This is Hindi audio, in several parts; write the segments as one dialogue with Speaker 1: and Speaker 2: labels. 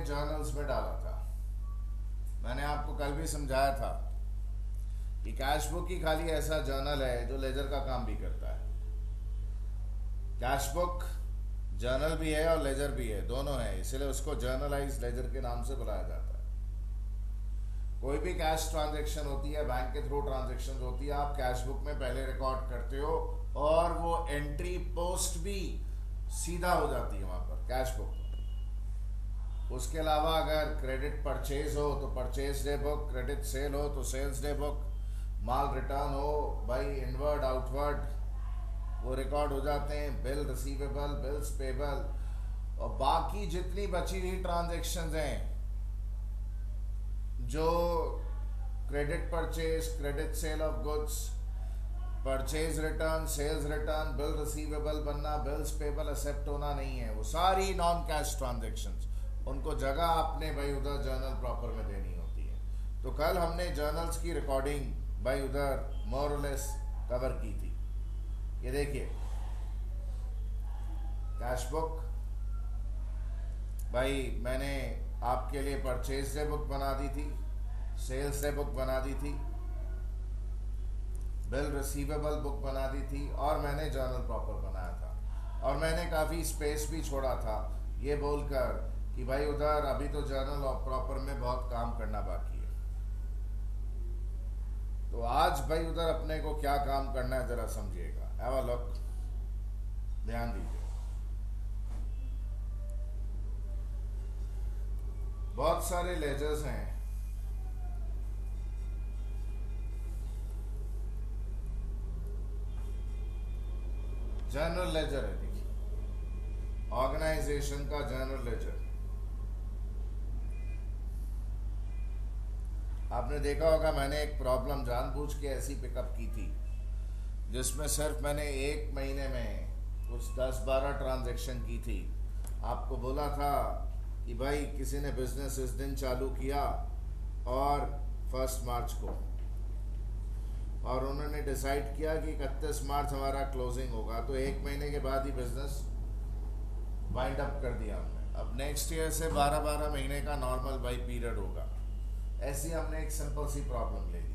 Speaker 1: जर्नल्स में डाला था। मैंने आपको कल भी समझाया था कि कैश बुक ही खाली ऐसा जर्नल है जो लेजर का काम भी करता है। कैश बुक जर्नल भी है और लेजर भी है, दोनों है, इसलिए उसको जर्नलाइज लेजर के नाम से बुलाया जाता है। कोई भी कैश ट्रांजैक्शन होती है, बैंक के थ्रू ट्रांजैक्शन होती है, आप कैश बुक में पहले रिकॉर्ड करते हो और वो एंट्री पोस्ट भी सीधा हो जाती है वहां पर कैश बुक में। उसके अलावा अगर क्रेडिट परचेज हो तो purchase day book, credit sale हो तो सेल्स डे बुक, माल रिटर्न हो बाई इनवर्ड आउटवर्ड, वो रिकॉर्ड हो जाते हैं। बिल रिसीवेबल, बिल्स पेबल और बाकी जितनी बची हुई ट्रांजैक्शंस हैं, जो credit purchase, credit sale of goods, purchase return, sales return, bill receivable बनना, बिल्स पेबल एक्सेप्ट होना नहीं है, वो सारी नॉन कैश ट्रांजैक्शंस, उनको जगह आपने भाई उधर जर्नल प्रॉपर में देनी होती है। तो कल हमने जर्नल्स की रिकॉर्डिंग भाई उधर मोर और लेस कवर की थी। ये देखिए कैश बुक, भाई मैंने आपके लिए परचेज डे बुक बना दी थी, सेल्स डे बुक बना दी थी, बिल रिसीवेबल बुक बना दी थी और मैंने जर्नल प्रॉपर बनाया था। और मैंने काफ़ी स्पेस भी छोड़ा था ये बोलकर कि भाई उधर अभी तो जर्नल और प्रॉपर में बहुत काम करना बाकी है। तो आज भाई उधर अपने को क्या काम करना है जरा समझिएगा। हैव अ लुक, ध्यान दीजिए। बहुत सारे लेजर्स हैं। जनरल लेजर है, देखिए ऑर्गेनाइजेशन का जनरल लेजर। आपने देखा होगा मैंने एक प्रॉब्लम जानबूझ के ऐसी पिकअप की थी जिसमें सिर्फ मैंने एक महीने में कुछ 10-12 ट्रांजैक्शन की थी। आपको बोला था कि भाई किसी ने बिजनेस इस दिन चालू किया और 1 मार्च को, और उन्होंने डिसाइड किया कि 31 मार्च हमारा क्लोजिंग होगा, तो एक महीने के बाद ही बिजनेस वाइंड अप कर दिया हमने। अब नेक्स्ट ईयर से 12-12 महीने का नॉर्मल भाई पीरियड होगा। ऐसी हमने एक सिंपल सी प्रॉब्लम ले ली थी।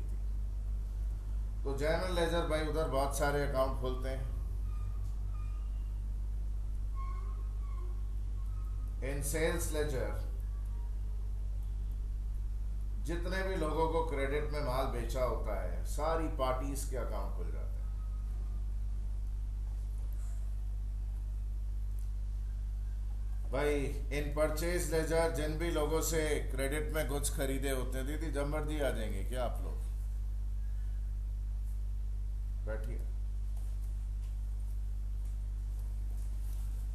Speaker 1: तो जनरल लेजर भाई उधर बहुत सारे अकाउंट खोलते हैं। इन सेल्स लेजर जितने भी लोगों को क्रेडिट में माल बेचा होता है, सारी पार्टीज के अकाउंट खुल जाते हैं। भाई इन परचेज लेजर जिन भी लोगों से क्रेडिट में गुड्स खरीदे होते हैं, दीदी जब मर्जी आ जाएंगे क्या आप लोग, बैठिए।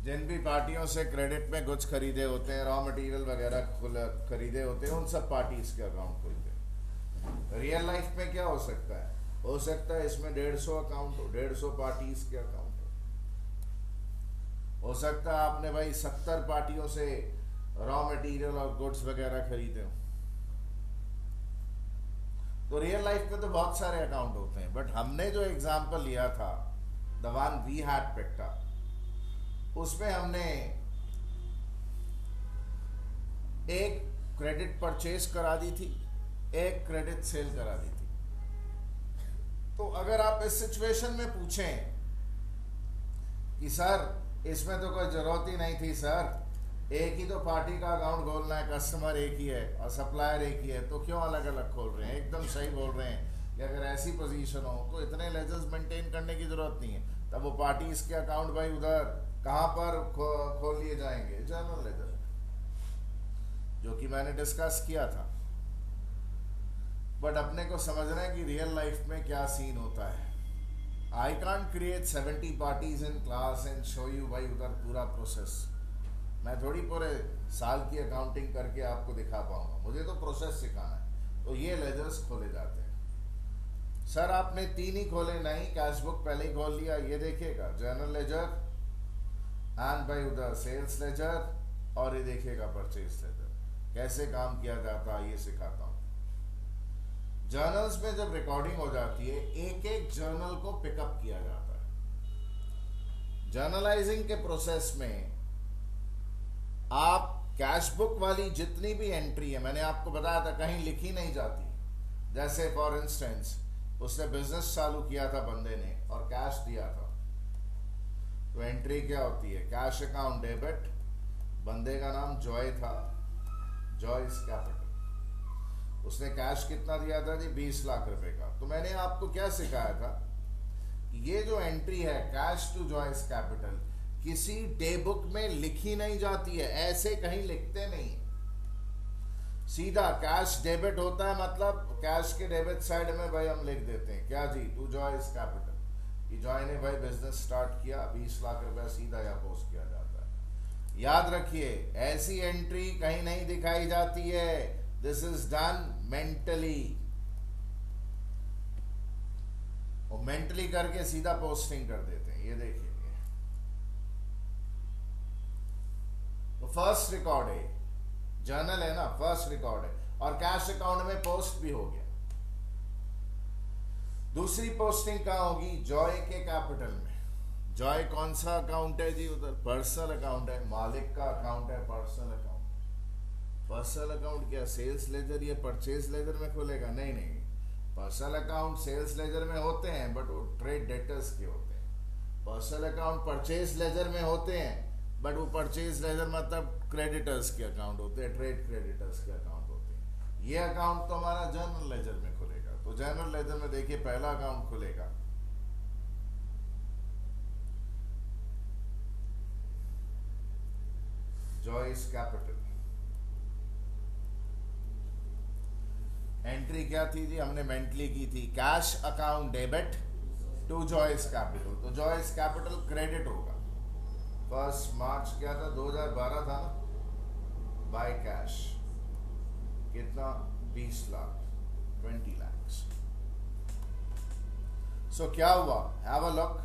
Speaker 1: जिन भी पार्टियों से क्रेडिट में गुड्स खरीदे होते हैं, रॉ मटेरियल वगैरह खरीदे होते हैं, उन सब पार्टीज के अकाउंट खुलते हैं। रियल लाइफ में क्या हो सकता है? हो सकता है इसमें 150 अकाउंट हो, 150 पार्टीज के अकाउंट हो सकता है आपने भाई 70 पार्टियों से रॉ मटेरियल और गुड्स वगैरह खरीदे हो। तो रियल लाइफ में तो बहुत सारे अकाउंट होते हैं, बट हमने जो एग्जांपल लिया था the one we had picked up, उसमें हमने एक क्रेडिट परचेज करा दी थी, एक क्रेडिट सेल करा दी थी। तो अगर आप इस सिचुएशन में पूछें कि सर इसमें तो कोई जरूरत ही नहीं थी सर, एक ही तो पार्टी का अकाउंट खोलना है, कस्टमर एक ही है और सप्लायर एक ही है, तो क्यों अलग अलग खोल रहे हैं? एकदम सही बोल रहे हैं कि अगर ऐसी पोजीशन हो तो इतने लेजर्स मेंटेन करने की जरूरत नहीं है। तब वो पार्टी इसके अकाउंट भाई उधर कहां पर खोल लिए जाएंगे? जनरल लेजर, जो कि मैंने डिस्कस किया था। बट अपने को समझना है कि रियल लाइफ में क्या सीन होता है। I can't create 70 parties in class and show you भाई उधर पूरा प्रोसेस। मैं थोड़ी पूरे साल की अकाउंटिंग करके आपको दिखा पाऊंगा, मुझे तो प्रोसेस सिखाना है। तो ये लेजर्स खोले जाते हैं। सर आपने 3 ही खोले, नहीं, कैश बुक पहले ही खोल लिया। ये देखिएगा जनरल लेजर एंड भाई उधर सेल्स लेजर, और ये देखिएगा परचेज लेजर। कैसे काम किया जाता है ये सिखाता हूँ। जर्नल्स में जब रिकॉर्डिंग हो जाती है, एक एक जर्नल को पिकअप किया जाता है। जर्नलाइजिंग के प्रोसेस में आप कैश बुक वाली जितनी भी एंट्री है, मैंने आपको बताया था कहीं लिखी नहीं जाती। जैसे फॉर इंस्टेंस उसने बिजनेस चालू किया था बंदे ने और कैश दिया था, तो एंट्री क्या होती है? कैश अकाउंट डेबिट, बंदे का नाम जॉय था, जॉयस कैपिटल। उसने कैश कितना दिया था जी? 20 लाख रुपए का। तो मैंने आपको क्या सिखाया था कि ये जो एंट्री है कैश टू जॉयस कैपिटल किसी डे बुक में लिखी नहीं जाती है, ऐसे कहीं लिखते नहीं। सीधा कैश डेबिट होता है, मतलब कैश के डेबिट साइड में भाई हम लिख देते हैं क्या जी? टू जॉयस कैपिटल, कि जॉय ने भाई बिजनेस स्टार्ट किया, 20 लाख रुपया सीधा यहाँ पोस्ट किया जाता है। याद रखिए ऐसी एंट्री कहीं नहीं दिखाई जाती है, दिस इज डन मेंटली, और मेंटली करके सीधा पोस्टिंग कर देते हैं। ये देखिए, तो फर्स्ट रिकॉर्ड है, जर्नल है ना, फर्स्ट रिकॉर्ड है, और कैश अकाउंट में पोस्ट भी हो गया। दूसरी पोस्टिंग कहां होगी? जॉय के कैपिटल में। जॉय कौन सा अकाउंट है जी? उधर पर्सनल अकाउंट है, मालिक का अकाउंट है, पर्सनल अकाउंट। पर्सनल अकाउंट क्या सेल्स लेजर या परचेज लेजर में खुलेगा? नहीं नहीं, पर्सनल अकाउंट सेल्स लेजर में होते हैं बट वो ट्रेड डेटर्स के होते हैं। पर्सनल अकाउंट परचेज लेजर में होते हैं बट वो परचेज लेजर मतलब क्रेडिटर्स के अकाउंट होते हैं, ट्रेड क्रेडिटर्स के अकाउंट होते हैं। ये अकाउंट तो हमारा जर्नल लेजर में खुलेगा। तो जर्नल लेजर में देखिए पहला अकाउंट खुलेगा, जॉयस कैपिटल। एंट्री क्या थी जी? हमने मेंटली की थी, cash account debit to Joyce capital. तो जॉयस कैपिटल क्रेडिट होगा। 1 मार्च क्या था? 2012 था ना, बाय कैश कितना? 20 लाख, 20 लाख। सो क्या हुआ? Have a look.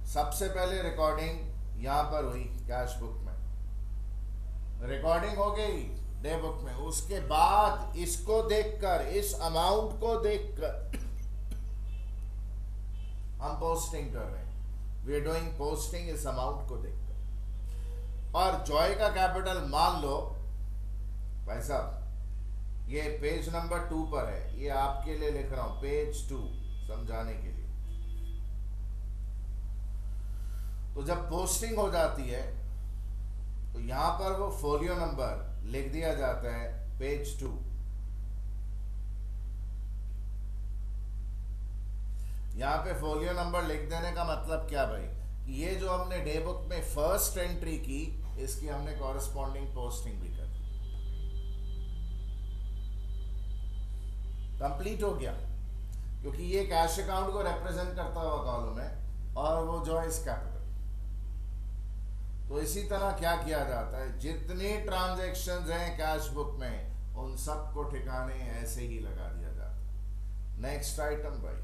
Speaker 1: सबसे पहले रिकॉर्डिंग यहां पर हुई कैश बुक में, रिकॉर्डिंग हो गई डे बुक में। उसके बाद इसको देखकर, इस अमाउंट को देखकर हम पोस्टिंग कर रहे हैं, वी आर डूइंग पोस्टिंग इस अमाउंट को देखकर। और जॉय का कैपिटल मान लो भाई साहब, ये पेज नंबर 2 पर है, ये आपके लिए लिख रहा हूं, पेज 2 समझाने के लिए। तो जब पोस्टिंग हो जाती है तो यहां पर वो फोलियो नंबर लिख दिया जाता है, पेज 2। यहां पे फोलियो नंबर लिख देने का मतलब क्या भाई? कि ये जो हमने डे बुक में फर्स्ट एंट्री की, इसकी हमने कॉरेस्पॉन्डिंग पोस्टिंग भी कर दी, कंप्लीट हो गया। क्योंकि ये कैश अकाउंट को रिप्रेजेंट करता हुआ कॉलम है और वो जॉयस कैपिटल। तो इसी तरह क्या किया जाता है, जितनी ट्रांजैक्शंस हैं कैश बुक में उन सबको ठिकाने ऐसे ही लगा दिया जाता है। नेक्स्ट आइटम भाई,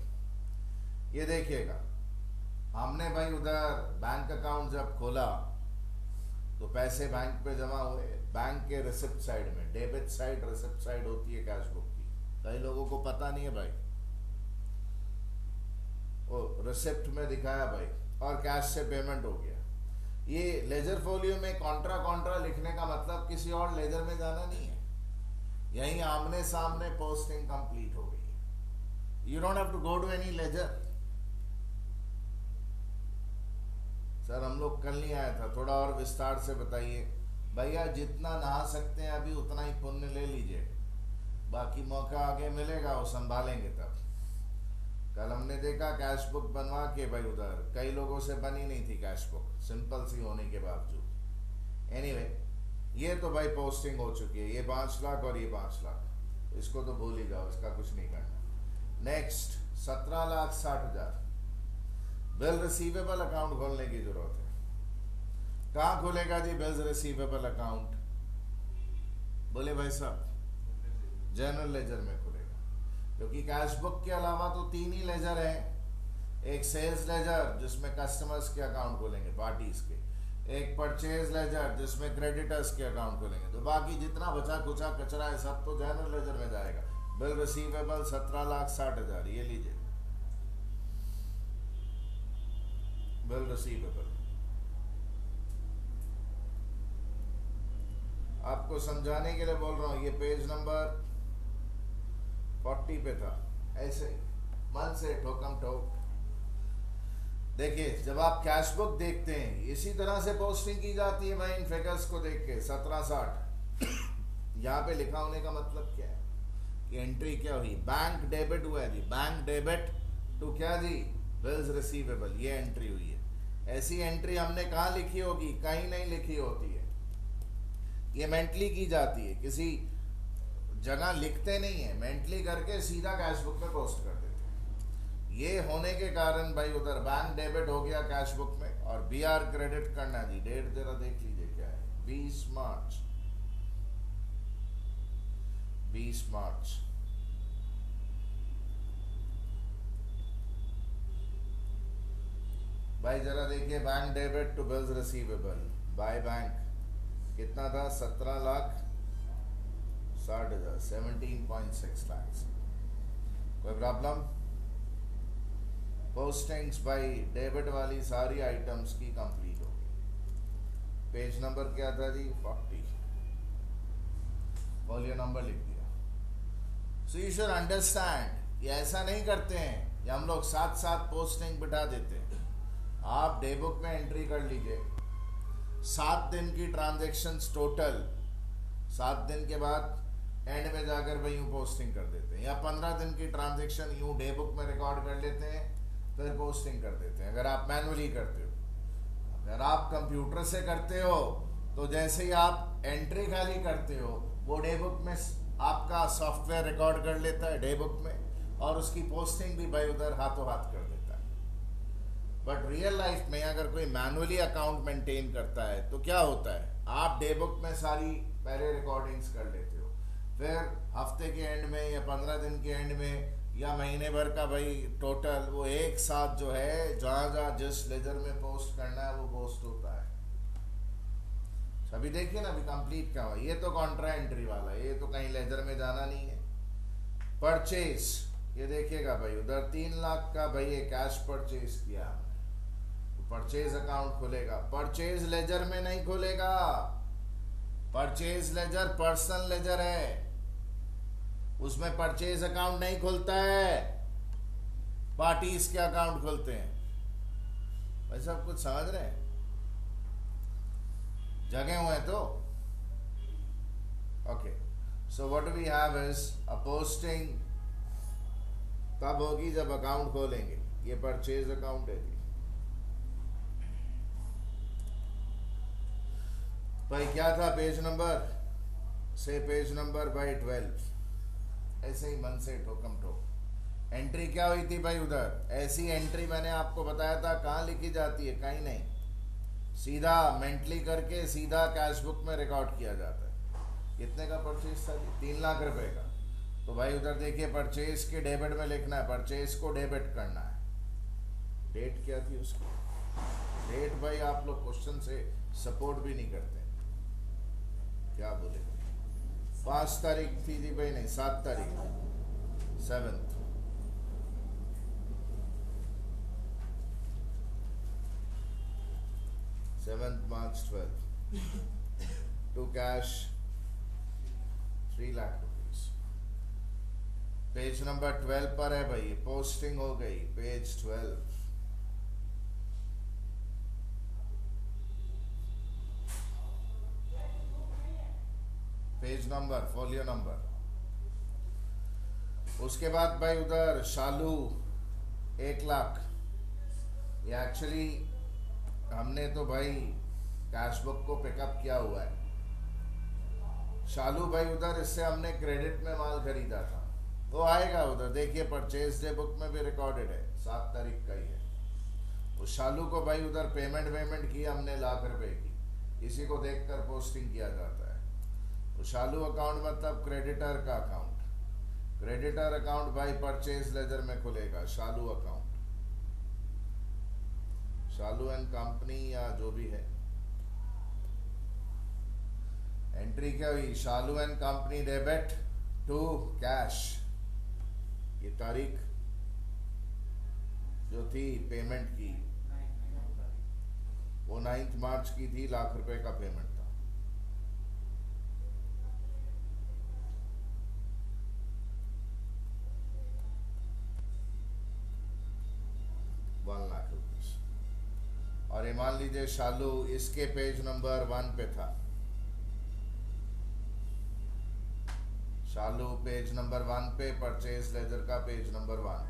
Speaker 1: ये देखिएगा, हमने भाई उधर बैंक अकाउंट जब खोला तो पैसे बैंक पे जमा हुए, बैंक के रिसिप्ट साइड में, डेबिट साइड रिसिप्ट साइड होती है कैश बुक की, कई लोगों को पता नहीं है भाई। वो रिसिप्ट में दिखाया भाई और कैश से पेमेंट हो गया। ये लेजर फोलियो में कॉन्ट्रा कॉन्ट्रा लिखने का मतलब किसी और लेजर में जाना नहीं है, यही आमने सामने पोस्टिंग कंप्लीट हो गई। You don't have to go to any ledger. Sir हम लोग कल नहीं आया था, थोड़ा और विस्तार से बताइए। भैया जितना नहा सकते हैं अभी उतना ही पुण्य ले लीजिए, बाकी मौका आगे मिलेगा वो संभालेंगे तब। कल हमने देखा कैश बुक बनवा के भाई उधर कई लोगों से बनी नहीं थी कैश बुक, सिंपल सी होने के बावजूद। एनीवे, ये तो भाई पोस्टिंग हो चुकी है, ये 5 लाख और ये 5 लाख, इसको तो भूल ही जाओ, इसका कुछ नहीं करना। नेक्स्ट 17,60,000 बिल रिसीवेबल अकाउंट खोलने की जरूरत है। कहाँ खुलेगा जी बिल्स रिसीवेबल अकाउंट? बोले भाई साहब, जनरल लेजर में खुलेगा। क्योंकि कैश बुक के अलावा तो 3 ही लेजर हैं, एक सेल्स लेजर जिसमें कस्टमर्स के अकाउंट खोलेंगे पार्टीज के, एक परचेज लेजर जिसमें क्रेडिटर्स के अकाउंट खोलेंगे, तो बाकी जितना बचा कुचा कचरा है सब तो जनरल लेजर में जाएगा। बिल रिसीवेबल 17,60,000, ये लीजिए बिल रिसीवेबल। आपको समझाने के लिए बोल रहा हूँ, ये पेज नंबर 40 पे था, ऐसे ही मन से ठोकम ठोक। देखिए, जब आप कैश बुक देखते हैं इसी तरह से पोस्टिंग की जाती है भाई, इन फिगर्स को देख के 1760 यहाँ पे लिखा होने का मतलब क्या है कि एंट्री क्या हुई, बैंक डेबिट हुआ है जी, बैंक डेबिट टू क्या जी, बिल्स रिसीवेबल, ये एंट्री हुई है। ऐसी एंट्री हमने कहाँ लिखी होगी, कहीं नहीं लिखी होती है, ये मेंटली की जाती है, किसी जगह लिखते नहीं है, मेंटली करके सीधा कैश बुक में पोस्ट कर देते हैं। ये होने के कारण भाई उधर बैंक डेबिट हो गया कैश बुक में, और बीआर क्रेडिट करना जी, डेट जरा देख लीजिए क्या है, 20 मार्च, 20 मार्च। भाई जरा देखिए, bank debit to bills receivable by bank कितना था, 17,60,000, 17.6 lakhs। कोई प्रॉब्लम? पोस्टिंग्स बाई डेबिट वाली सारी आइटम्स की कंप्लीट हो गई। पेज नंबर क्या था जी, 40, फॉलियो नंबर लिख दिया। सो यू शुड अंडरस्टैंड, ये ऐसा नहीं करते हैं, ये हम लोग साथ साथ पोस्टिंग बिठा देते हैं। आप डे बुक में एंट्री कर लीजिए, 7 दिन की ट्रांजेक्शन्स टोटल, 7 दिन के बाद एंड में जाकर भाई यूँ पोस्टिंग कर देते हैं, या 15 दिन की ट्रांजेक्शन यूँ डे बुक में रिकॉर्ड कर लेते हैं, फिर पोस्टिंग कर देते हैं। अगर आप मैनुअली करते हो, अगर आप कंप्यूटर से करते हो तो जैसे ही आप एंट्री खाली करते हो, वो डे बुक में आपका सॉफ्टवेयर रिकॉर्ड कर लेता है डे बुक में, और उसकी पोस्टिंग भी भाई उधर हाथों हाथ कर देता है। बट रियल लाइफ में अगर कोई मैनुअली अकाउंट मेंटेन करता है तो क्या होता है, आप डे बुक में सारी पहले रिकॉर्डिंग्स कर लेते हो, फिर हफ्ते के एंड में या 15 दिन के एंड में या महीने भर का भाई टोटल वो एक साथ जो है जहाँ जहाँ जिस लेजर में पोस्ट करना है वो पोस्ट होता है। अभी देखिए ना, अभी कंप्लीट क्या हुआ, ये तो कॉन्ट्रा एंट्री वाला है, ये तो कहीं लेजर में जाना नहीं है। परचेज, ये देखिएगा भाई उधर 3 लाख का भाई ये कैश परचेज किया, परचेज अकाउंट खुलेगा, परचेज लेजर में नहीं खुलेगा। परचेज लेजर पर्सनल लेजर है, उसमें परचेज अकाउंट नहीं खुलता है, पार्टीज के अकाउंट खुलते हैं। भाई सब कुछ समझ रहे हैं, जगह हुए तो okay. So what we have is a posting तब होगी जब अकाउंट खोलेंगे, ये परचेज अकाउंट है जी। भाई क्या था पेज नंबर से, पेज नंबर भाई 12, ऐसे ही मन से ठोकम ठोक। एंट्री क्या हुई थी भाई उधर, ऐसी एंट्री मैंने आपको बताया था कहाँ लिखी जाती है, कहीं नहीं, सीधा मेंटली करके सीधा कैश बुक में रिकॉर्ड किया जाता है। कितने का परचेज था जी, 3 लाख रुपए का। तो भाई उधर देखिए परचेज के डेबिट में लिखना है, परचेज को डेबिट करना है। डेट क्या थी उसकी, डेट भाई आप लोग क्वेश्चन से सपोर्ट भी नहीं करते, क्या बोले, 5 तारीख थी जी भाई, नहीं 7 तारीख, 7th। March 12 to cash 3 lakh rupees. Page number 12 पर है भाई, पोस्टिंग हो गई page 12। Page number, folio number. उसके बाद भाई उधर शालू 1 लाख, ये एक्चुअली हमने तो भाई कैश बुक को पिकअप किया हुआ है। शालू भाई उधर इससे हमने क्रेडिट में माल खरीदा था, वो आएगा उधर, देखिए परचेज डे बुक में भी रिकॉर्डेड है, 7 तारीख का ही है। उस शालू को भाई उधर पेमेंट की हमने लाख रुपए की, इसी को देखकर पोस्टिंग किया जाता है। तो शालू अकाउंट मतलब क्रेडिटर का अकाउंट, क्रेडिटर अकाउंट भाई परचेज लेजर में खुलेगा, Shalu account, Shalu and company या जो भी है। एंट्री क्या हुई, Shalu and company debit to cash, ये तारीख जो थी पेमेंट की वो 9 मार्च की थी, लाख रुपए का पेमेंट था। और ये मान लीजिए शालू इसके पेज नंबर 1 पे था, शालू पेज नंबर 1 पे, परचेज लेजर का पेज नंबर 1।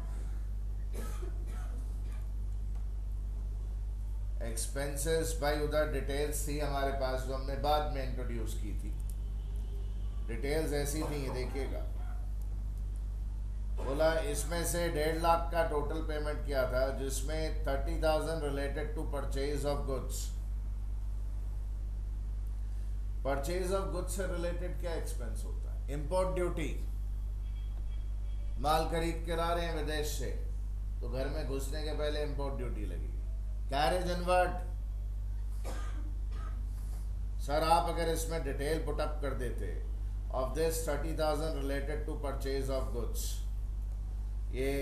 Speaker 1: एक्सपेंसेस भाई उधर डिटेल्स थी हमारे पास जो हमने बाद में इंट्रोड्यूस की थी। डिटेल्स ऐसी थी, देखिएगा। बोला इसमें से 1.5 लाख का टोटल पेमेंट किया था, जिसमें 30,000 related to purchase of goods. Purchase of goods से रिलेटेड क्या एक्सपेंस होता है? Import duty. माल खरीद के ला रहे हैं विदेश से, तो घर में घुसने के पहले इंपोर्ट ड्यूटी लगेगी। कैरेज इनवर्ड, सर आप अगर इसमें डिटेल पुटअप कर देते of this 30,000 related to purchase of goods, ये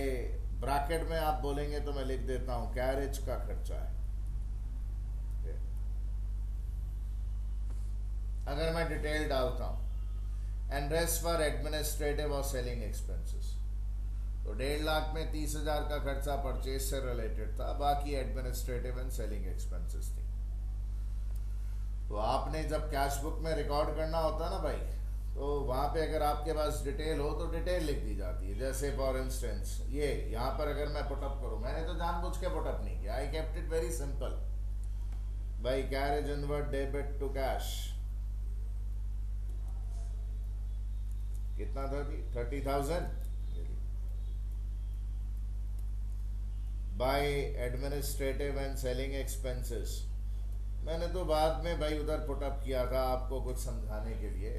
Speaker 1: ब्रैकेट में आप बोलेंगे तो मैं लिख देता हूं कैरेज का खर्चा है। अगर मैं डिटेल डालता हूं एंड रेस्ट फॉर एडमिनिस्ट्रेटिव और सेलिंग एक्सपेंसेस, तो 1.5 लाख में 30,000 का खर्चा परचेज से रिलेटेड था, बाकी एडमिनिस्ट्रेटिव एंड सेलिंग एक्सपेंसेस थी। तो आपने जब कैश बुक में रिकॉर्ड करना होता ना भाई, तो वहां पे अगर आपके पास डिटेल हो तो डिटेल लिख दी जाती है। जैसे फॉर इंस्टेंस ये यहां पर अगर मैं पुटअप करूं, मैंने तो जानबूझ के पुटअप नहीं किया, I kept it very simple भाई। Carriage inward debit to cash कितना था जी? 30,000 by administrative and selling expenses. मैंने तो बाद में भाई उधर पुटअप किया था आपको कुछ समझाने के लिए,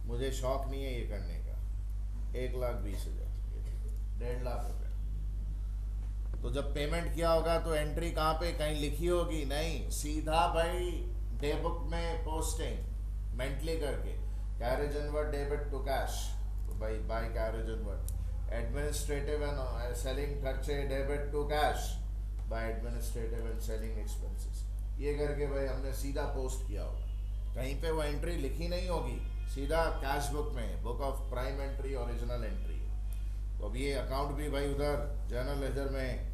Speaker 1: मुझे शौक नहीं है ये करने का। 1,20,000, 1.5 लाख रुपए। तो जब पेमेंट किया होगा तो एंट्री कहाँ पे कहीं लिखी होगी? नहीं, सीधा भाई डे बुक में पोस्टिंग मेंटली करके carriage inward debit to cash, तो भाई by carriage inward. Administrative and selling खर्चे debit to cash by administrative and selling expenses. ये करके भाई हमने सीधा पोस्ट किया होगा, कहीं पे वो एंट्री लिखी नहीं होगी, सीधा कैश बुक में, book of prime entry, original entry. तो अब ये अकाउंट भी भाई उधर जनरल लेजर में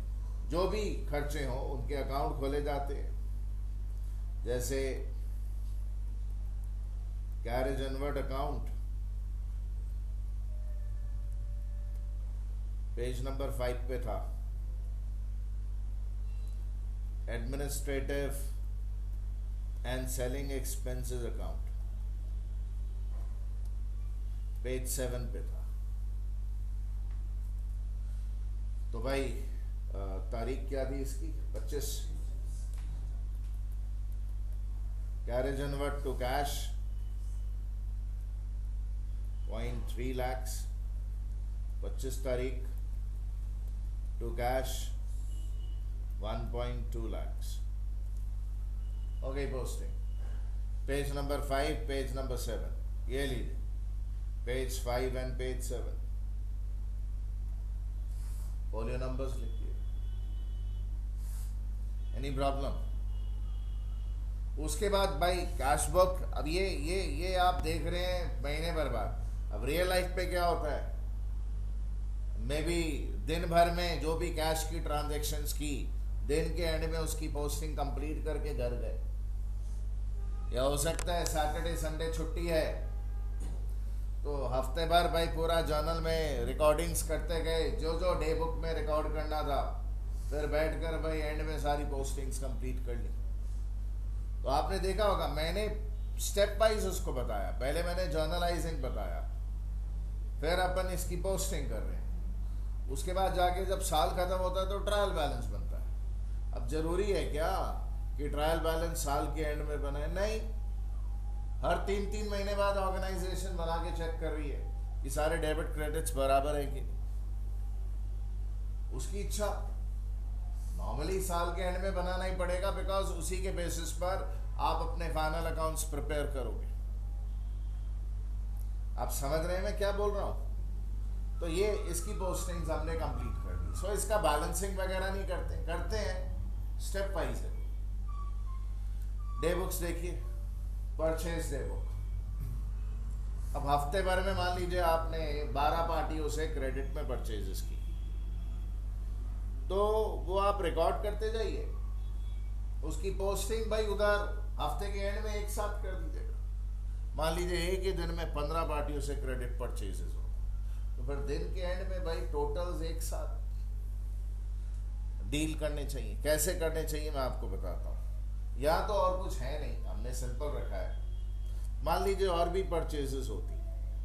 Speaker 1: जो भी खर्चे हों उनके अकाउंट खोले जाते हैं। जैसे carriage inward account page number 5 पे था, administrative and selling expenses account page 7 पे था। तो भाई तारीख क्या थी इसकी? 25। Carriage inward to cash 0.3 lakhs 25 तारीख, टू कैश 1.2 lakhs। हो गई posting. Page number 5, page number 7, ये लीजिए page 5 and page 7, folio numbers लिखिए। Any problem? उसके बाद भाई कैश बुक, अब ये आप देख रहे हैं महीने भर बाद। अब रियल लाइफ पे क्या होता है, मे बी दिन भर में जो भी कैश की ट्रांजैक्शंस की, दिन के एंड में उसकी पोस्टिंग कंप्लीट करके घर गए, या हो सकता है सैटरडे संडे छुट्टी है तो हफ्ते भर भाई पूरा जर्नल में रिकॉर्डिंग्स करते गए, जो जो डे बुक में रिकॉर्ड करना था, फिर बैठकर भाई एंड में सारी पोस्टिंग्स कंप्लीट कर ली। तो आपने देखा होगा मैंने स्टेप वाइज उसको बताया, पहले मैंने जर्नलाइजिंग बताया, फिर अपन इसकी पोस्टिंग कर रहे हैं, उसके बाद जाके जब साल खत्म होता है तो ट्रायल बैलेंस बनता है। अब जरूरी है क्या कि ट्रायल बैलेंस साल के एंड में बने? नहीं, हर 3-3 महीने बाद ऑर्गेनाइजेशन बना के चेक कर रही है कि सारे डेबिट क्रेडिट्स बराबर है कि नहीं। उसकी इच्छा नॉर्मली साल के एंड में बनाना ही पड़ेगा, बिकॉज उसी के बेसिस पर आप अपने फाइनल अकाउंट्स प्रिपेयर करोगे। आप समझ रहे हैं मैं क्या बोल रहा हूं? तो ये इसकी पोस्टिंग्स हमने कंप्लीट कर दी। सो इसका बैलेंसिंग वगैरह नहीं करते हैं, स्टेप वाइज है। डे बुक्स देखिए, परचेज डे बुक। अब हफ्ते भर में मान लीजिए आपने 12 पार्टियों से क्रेडिट में परचेजेस की, तो वो आप रिकॉर्ड करते जाइए। उसकी पोस्टिंग भाई उधर हफ्ते के एंड में एक साथ कर दीजिएगा। मान लीजिए एक ही दिन में 15 पार्टियों से क्रेडिट परचेजेस हो, तो फिर दिन के एंड में भाई टोटल्स एक साथ डील करने चाहिए। कैसे करने चाहिए मैं आपको बताता हूँ। यहाँ तो और कुछ है नहीं, हमने सिंपल रखा है। मान लीजिए और भी परचेजेस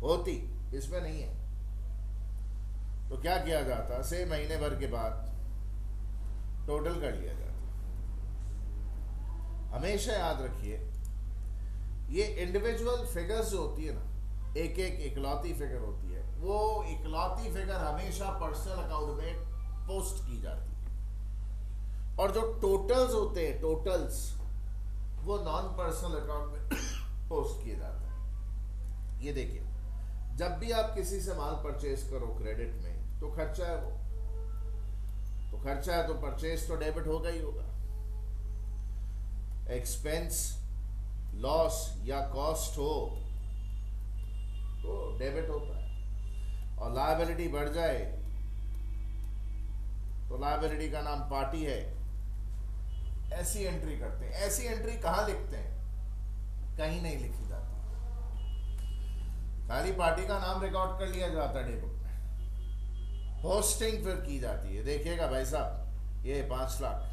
Speaker 1: होती इसमें नहीं है, तो क्या किया जाता, से महीने भर के बाद टोटल कर लिया जाता। हमेशा याद रखिए, ये इंडिविजुअल फिगर्स जो होती है ना, एक एक इकलौती फिगर होती है, वो इकलौती फिगर हमेशा पर्सनल अकाउंट में पोस्ट की जाती है। और जो टोटल्स होते हैं, टोटल्स, वो नॉन पर्सनल अकाउंट में पोस्ट किए जाते हैं। ये देखिए, जब भी आप किसी से माल परचेज करो क्रेडिट में, तो खर्चा है, वो तो खर्चा है, तो परचेज तो डेबिट होगा ही होगा। एक्सपेंस, लॉस या कॉस्ट हो तो डेबिट होता है। और लायबिलिटी बढ़ जाए तो लायबिलिटी का नाम पार्टी है, ऐसी एंट्री करते हैं। ऐसी एंट्री कहां लिखते हैं? कहीं नहीं लिखी जाती, खाली पार्टी का नाम रिकॉर्ड कर लिया जाता है डेबिट में। पोस्टिंग फिर की जाती है। देखिएगा भाई साहब, ये 5 लाख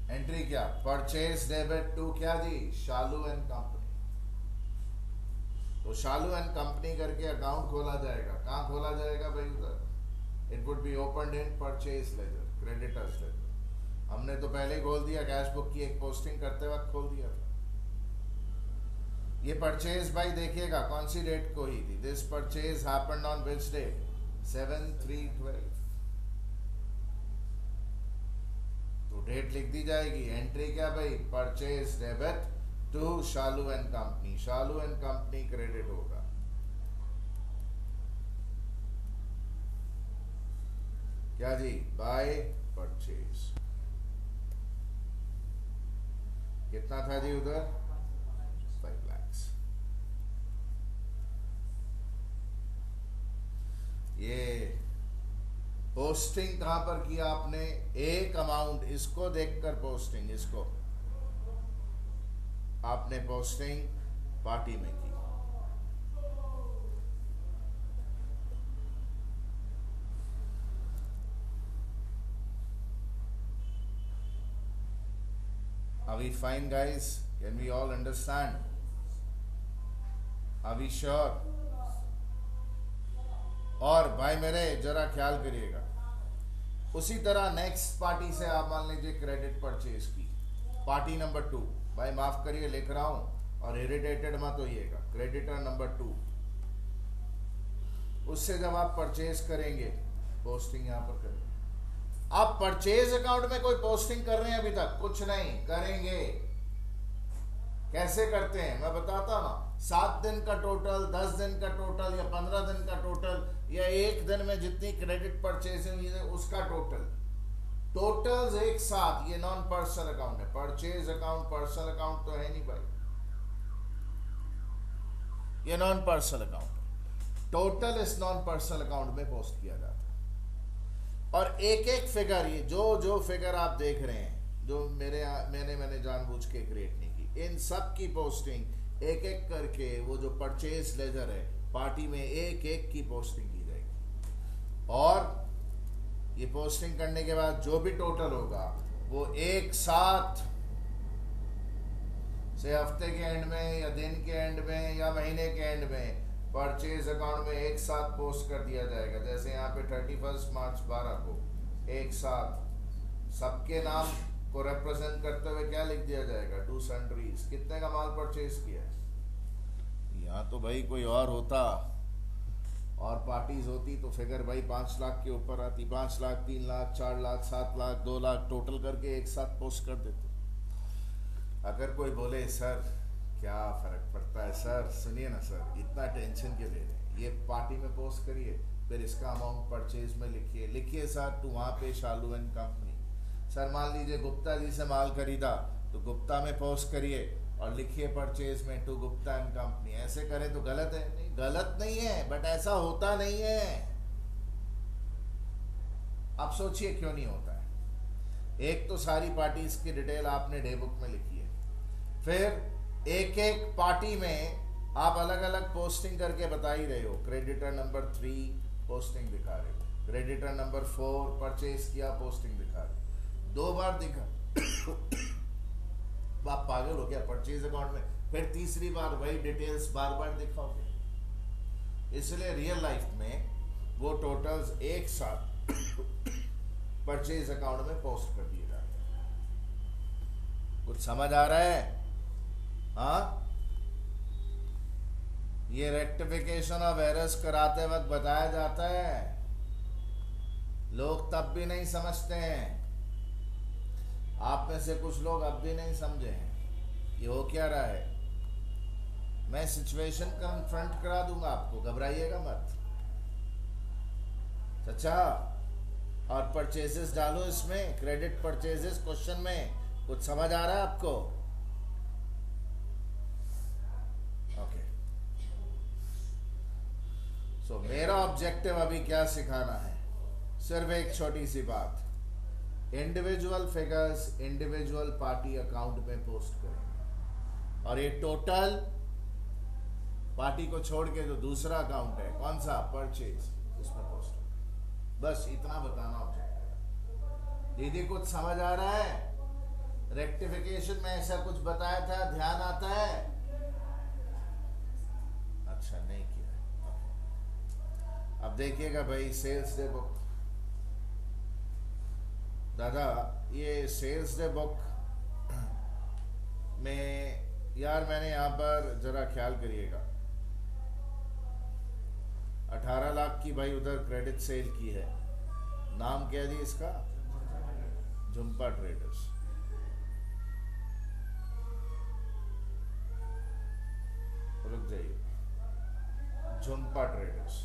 Speaker 1: एंट्री, क्या परचेज डेबिट टू क्या जी, शालू एंड कंपनी। तो शालू एंड कंपनी करके अकाउंट खोला जाएगा। कहां खोला जाएगा भाई? उधर it would be opened in purchase ledger, creditors ledger. हमने तो पहले ही खोल दिया, कैश बुक की एक पोस्टिंग करते वक्त खोल दिया था। ये परचेज भाई देखिएगा कौन सी डेट को ही थी। This purchase happened on which date? 7/3/12। तो डेट लिख दी जाएगी। एंट्री क्या भाई? Purchase debit to Shalu and company. Shalu and company credit होगा। क्या जी? By purchase. कितना था जी उधर? 5 lakhs। ये पोस्टिंग कहां पर किया आपने? एक अमाउंट, इसको देखकर पोस्टिंग, इसको आपने पोस्टिंग पार्टी में की। Are we fine guys? Can we all understand? Are we sure? और भाई मेरे जरा ख्याल करिएगा, उसी तरह नेक्स्ट पार्टी से आप मान लीजिए क्रेडिट परचेज की, पार्टी नंबर 2। भाई माफ करिए लिख रहा हूं और इरिटेटेड मत होइएगा। क्रेडिटर नंबर 2, उससे जब आप परचेज करेंगे, पोस्टिंग यहां पर करेंगे। आप परचेज अकाउंट में कोई पोस्टिंग कर रहे हैं? अभी तक कुछ नहीं करेंगे। कैसे करते हैं मैं बताता ना। 7 दिन का टोटल, 10 दिन का टोटल, या 15 दिन का टोटल, या एक दिन में जितनी क्रेडिट परचेज हुई है उसका टोटल। टोटल्स एक साथ। ये नॉन पर्सनल अकाउंट है। परचेज अकाउंट पर्सनल अकाउंट तो है नहीं भाई, ये नॉन पर्सनल अकाउंट है। टोटल इस नॉन पर्सनल अकाउंट में पोस्ट किया जाता है। और एक एक फिगर, ये जो फिगर आप देख रहे हैं, जो मैंने जानबूझ के क्रिएट नहीं की, इन सब की पोस्टिंग एक एक करके वो जो परचेज लेजर है पार्टी में एक एक की पोस्टिंग की जाएगी। और ये पोस्टिंग करने के बाद जो भी टोटल होगा वो एक साथ, से हफ्ते के एंड में या दिन के एंड में या महीने के एंड में परचेज अकाउंट में एक साथ पोस्ट कर दिया जाएगा। जैसे यहाँ पे 31 मार्च 12 को एक साथ सबके नाम को रिप्रेजेंट करते हुए क्या लिख दिया जाएगा? 2 सन्ड्रीज। कितने का माल परचेज किया है? यहाँ तो भाई कोई और होता और पार्टीज होती तो फिगर भाई 5 लाख के ऊपर आती। 5 लाख, 3 लाख, 4 लाख, 7 लाख, 2 लाख टोटल करके एक साथ पोस्ट कर देते। अगर कोई बोले सर क्या फर्क पड़ता है, सर सुनिए ना सर, इतना टेंशन क्यों ले रहे हैं? ये पार्टी में पोस्ट करिए, फिर इसका अमाउंट परचेज में लिखिए सर टू वहाँ पे शालू एंड कंपनी। सर मान लीजिए गुप्ता जी से माल खरीदा तो गुप्ता में पोस्ट करिए और लिखिए परचेज में टू गुप्ता एंड कंपनी। ऐसे करें तो गलत है? नहीं गलत नहीं है, बट ऐसा होता नहीं है। आप सोचिए क्यों नहीं होता है। एक तो सारी पार्टीज की डिटेल आपने डे बुक में लिखी है, फिर एक एक पार्टी में आप अलग अलग पोस्टिंग करके बता ही रहे हो। क्रेडिटर नंबर 3 पोस्टिंग दिखा रहे हो, क्रेडिटर नंबर 4 परचेज किया पोस्टिंग दिखा रहे हो, 2 बार दिखा आप पागल हो क्या परचेज अकाउंट में? फिर तीसरी बार वही डिटेल्स बार बार दिखाओगे? इसलिए रियल लाइफ में वो टोटल्स एक साथ परचेज अकाउंट में पोस्ट कर दिए जाते हैं। कुछ समझ आ रहा है? हाँ, ये रेक्टिफिकेशन ऑफ एरर्स कराते वक्त बताया जाता है, लोग तब भी नहीं समझते हैं। आप में से कुछ लोग अब भी नहीं समझे हैं ये हो क्या रहा है। मैं सिचुएशन कन्फ्रंट करा दूंगा आपको, घबराइएगा मत। अच्छा, और परचेजेस डालो इसमें, क्रेडिट परचेजेस क्वेश्चन में। कुछ समझ आ रहा है आपको? ओके, सो मेरा ऑब्जेक्टिव अभी क्या सिखाना है, सिर्फ एक छोटी सी बात, individual figures individual party account में पोस्ट करेंगे, और ये टोटल पार्टी को छोड़ के जो दूसरा अकाउंट है, कौन सा, परचेज, उसमें पोस्ट करेंगे। बस इतना बताना ऑब्जेक्टिव। दीदी कुछ समझ आ रहा है? रेक्टिफिकेशन में ऐसा कुछ बताया था, ध्यान आता है? अच्छा, नहीं किया है। अब देखिएगा भाई, सेल्स डे बुक। दादा ये सेल्स डे बुक में यार मैंने यहाँ पर जरा ख्याल करिएगा, 18 लाख की भाई उधर क्रेडिट सेल की है। नाम क्या जी इसका? झुम्पा ट्रेडर्स। रुक जाइए, झुम्पा ट्रेडर्स।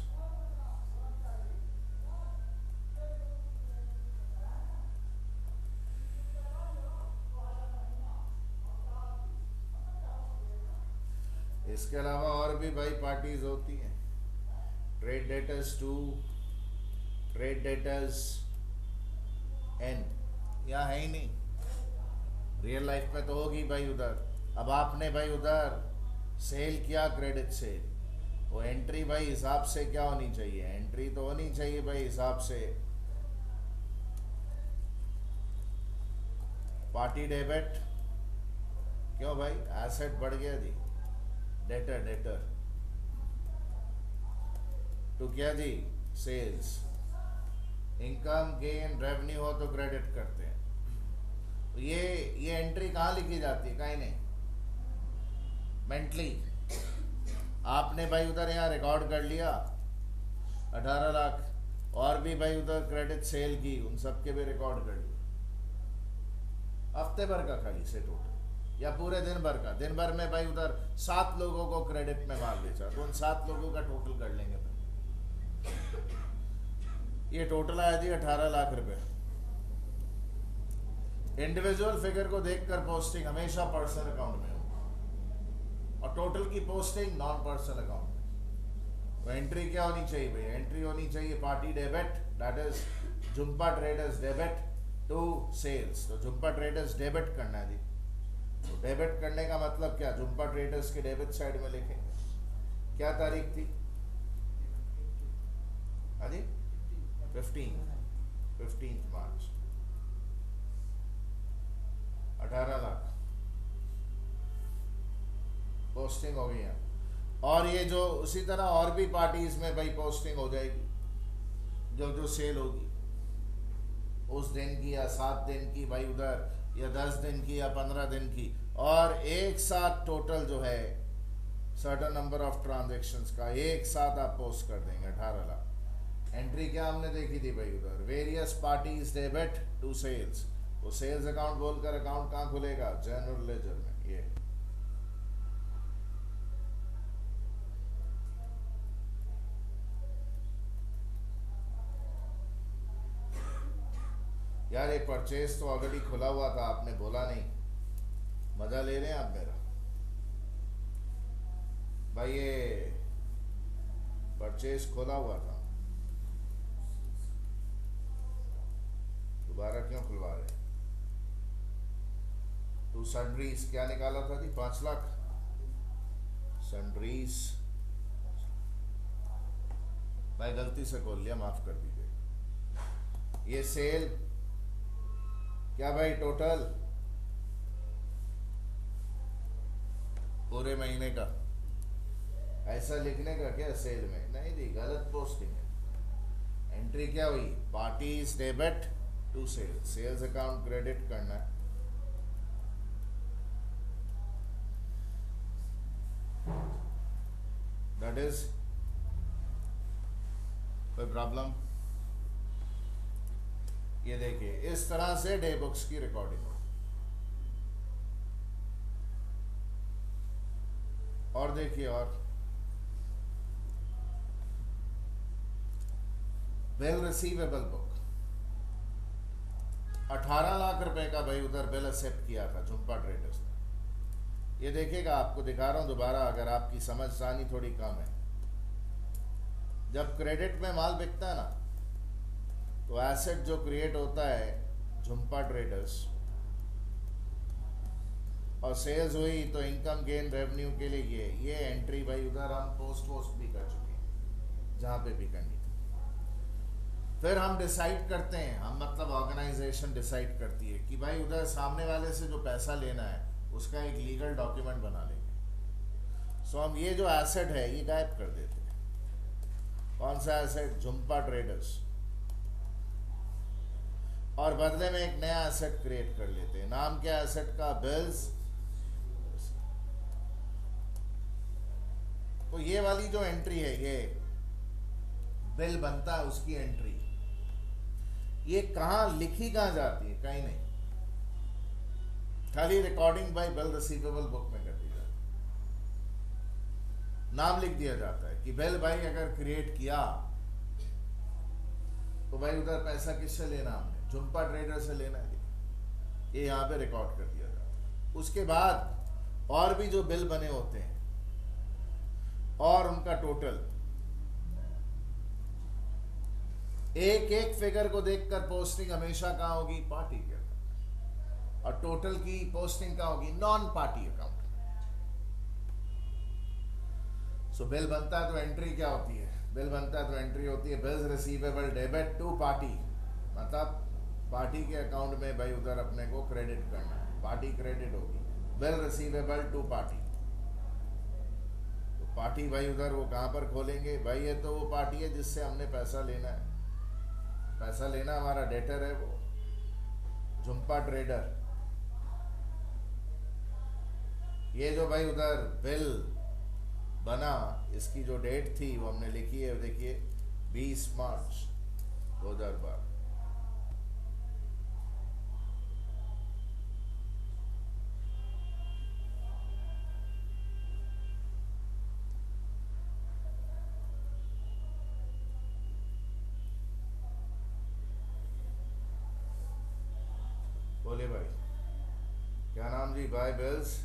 Speaker 1: इसके अलावा और भी भाई पार्टीज होती हैं, trade debtors 2, trade debtors N, यहाँ है ही नहीं। रियल लाइफ में तो होगी भाई उधर। अब आपने भाई उधर सेल किया, क्रेडिट सेल, वो एंट्री भाई हिसाब से क्या होनी चाहिए? एंट्री तो होनी चाहिए भाई हिसाब से। पार्टी डेबिट, क्यों भाई एसेट बढ़ गया जी, डेटर डेटर तो क्या जी, सेल्स। इनकम गेन रेवेन्यू हो तो क्रेडिट करते हैं। तो ये एंट्री कहाँ लिखी जाती है? कहीं नहीं। मेंटली आपने भाई उधर यहाँ रिकॉर्ड कर लिया 18 लाख, और भी भाई उधर क्रेडिट सेल की, उन सब के भी रिकॉर्ड कर लिया। हफ्ते भर का खाली से टोटल, या पूरे दिन भर का। दिन भर में भाई उधर 7 लोगों को क्रेडिट में माल बेचा, तो उन 7 लोगों का टोटल कर लेंगे भाई। ये टोटल आया जी 18 लाख रुपए। इंडिविजुअल फिगर को देखकर पोस्टिंग हमेशा पर्सनल अकाउंट में हो, और टोटल की पोस्टिंग नॉन पर्सनल अकाउंट में। तो एंट्री क्या होनी चाहिए भाई? एंट्री होनी चाहिए party debit, that is Jhumpa traders debit to sales. तो झुम्पा ट्रेडर्स डेबिट करना है जी। तो डेबिट करने का मतलब क्या? झुम्पा ट्रेडर्स के डेबिट साइड में लिखेंगे। क्या तारीख थी? हाँ जी, 15 मार्च। 18 लाख पोस्टिंग हो गई है। और ये जो उसी तरह और भी पार्टीज में भाई पोस्टिंग हो जाएगी, जो सेल होगी उस दिन की, या 7 दिन की भाई उधर, या 10 दिन की, या 15 दिन की, और एक साथ टोटल जो है सर्टेन नंबर ऑफ ट्रांजैक्शंस का एक साथ आप पोस्ट कर देंगे 18 लाख। एंट्री क्या हमने देखी थी भाई उधर? Various parties debit to sales. तो सेल्स अकाउंट बोलकर अकाउंट कहाँ खुलेगा? जनरल लेजर में। ये यार ये परचेज तो ऑलरेडी खुला हुआ था, आपने बोला नहीं। मजा ले रहे हैं आप मेरा भाई? ये परचेज खोला हुआ था, दोबारा क्यों खुलवा रहे? टू सन्ड्रीज क्या निकाला था जी? 5 लाख सन्ड्रीज। मैं गलती से खोल लिया, माफ कर दीजिए। ये सेल क्या भाई? टोटल पूरे महीने का ऐसा लिखने का क्या? सेल में नहीं दी, गलत पोस्टिंग है। एंट्री क्या हुई? Parties debit to sale, sales account credit करना है। दैट इज कोई प्रॉब्लम? ये देखिए, इस तरह से डे बुक्स की रिकॉर्डिंग हो। और देखिए, और बिल रिसीवेबल बुक 18 लाख रुपए का भाई उधर बिल एक्सेप्ट किया था झुम्पा ट्रेडर्स ने। ये देखिएगा, आपको दिखा रहा हूं दोबारा, अगर आपकी समझदारी थोड़ी कम है। जब क्रेडिट में माल बिकता है ना, तो एसेट जो क्रिएट होता है झुम्पा ट्रेडर्स, और सेल्स हुई तो इनकम गेन रेवेन्यू के लिए ये एंट्री भाई उधर हम पोस्ट भी कर चुके हैं, जहां पे भी करनी थी। फिर हम डिसाइड करते हैं, हम मतलब ऑर्गेनाइजेशन डिसाइड करती है कि भाई उधर सामने वाले से जो पैसा लेना है उसका एक लीगल डॉक्यूमेंट बना लेंगे। सो हम ये जो एसेट है ये गायब कर देते हैं। कौन सा एसेट? झुम्पा ट्रेडर्स। और बदले में एक नया एसेट क्रिएट कर लेते हैं। नाम क्या एसेट का? बिल्स। तो ये वाली जो एंट्री है, ये बिल बनता है उसकी एंट्री, ये कहां लिखी कहां जाती है? कहीं नहीं, खाली recording by bill receivable book में कर दी जाती है। नाम लिख दिया जाता है कि बिल भाई अगर क्रिएट किया तो भाई उधर पैसा किससे लेना? हमने झुम्पा ट्रेडर से लेना है, ये यहां पे रिकॉर्ड कर दिया जाता है। उसके बाद और भी जो बिल बने होते हैं और उनका टोटल, एक एक फिगर को देखकर पोस्टिंग हमेशा कहां होगी? पार्टी के अकाउंट। और टोटल की पोस्टिंग कहां होगी? Non party account. So bill बनता है तो एंट्री क्या होती है? बिल बनता है तो एंट्री होती है bills receivable debit to party, मतलब पार्टी के अकाउंट में भाई उधर अपने को क्रेडिट करना है, पार्टी क्रेडिट होगी। बिल रिसीवेबल टू पार्टी, तो पार्टी भाई उधर वो कहां पर खोलेंगे? भाई ये तो वो पार्टी है जिससे हमने पैसा लेना है। पैसा लेना हमारा डेटर है, वो झुम्पा ट्रेडर। ये जो भाई उधर बिल बना, इसकी जो डेट थी वो हमने लिखी है, देखिए 20 मार्च 2012। बोले भाई क्या नाम जी? बाय बिल्स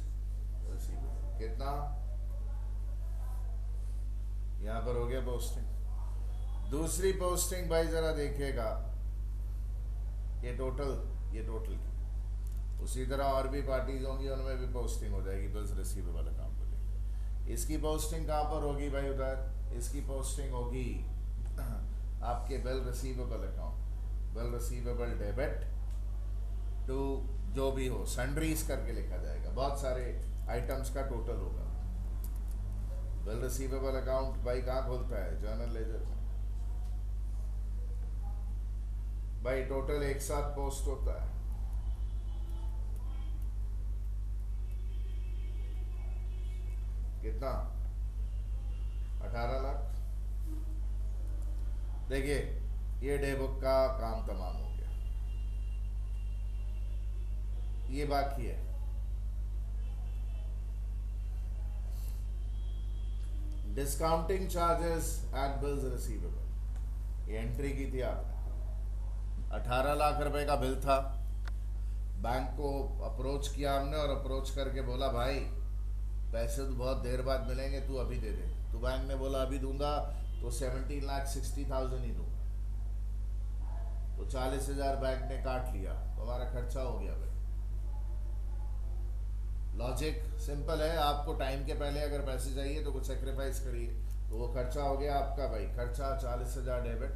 Speaker 1: कितना? यहां पर हो गया पोस्टिंग। दूसरी पोस्टिंग भाई जरा देखिएगा, ये टोटल की। उसी तरह और भी पार्टीज होंगी, उनमें भी पोस्टिंग हो जाएगी बिल्स रिसीवेबल अकाउंट को लेकर। इसकी पोस्टिंग कहां पर होगी भाई? उधर इसकी पोस्टिंग होगी आपके bill receivable account, bill receivable debit to जो भी हो, सन्ड्रीज करके लिखा जाएगा। बहुत सारे आइटम्स का टोटल होगा। बिल रिसीवेबल अकाउंट भाई कहाँ खोलता है? जर्नल लेजर में। भाई टोटल एक साथ पोस्ट होता है। कितना? 18 लाख। देखिए ये डे बुक का काम तमाम हो गया। ये बाकी है discounting charges at bills receivable. ये एंट्री की थी आपने। 18 लाख रुपए का बिल था। बैंक को अप्रोच किया हमने और अप्रोच करके बोला भाई पैसे तो बहुत देर बाद मिलेंगे, तू अभी दे दे। तो बैंक ने बोला अभी दूंगा तो 17,60,000 ही दूंगा। तो 40,000 बैंक ने काट लिया, तो हमारा खर्चा हो गया भाई। लॉजिक सिंपल है, आपको टाइम के पहले अगर पैसे चाहिए तो कुछ सेक्रीफाइस करिए, तो वो खर्चा हो गया आपका भाई, खर्चा 40,000 डेबिट,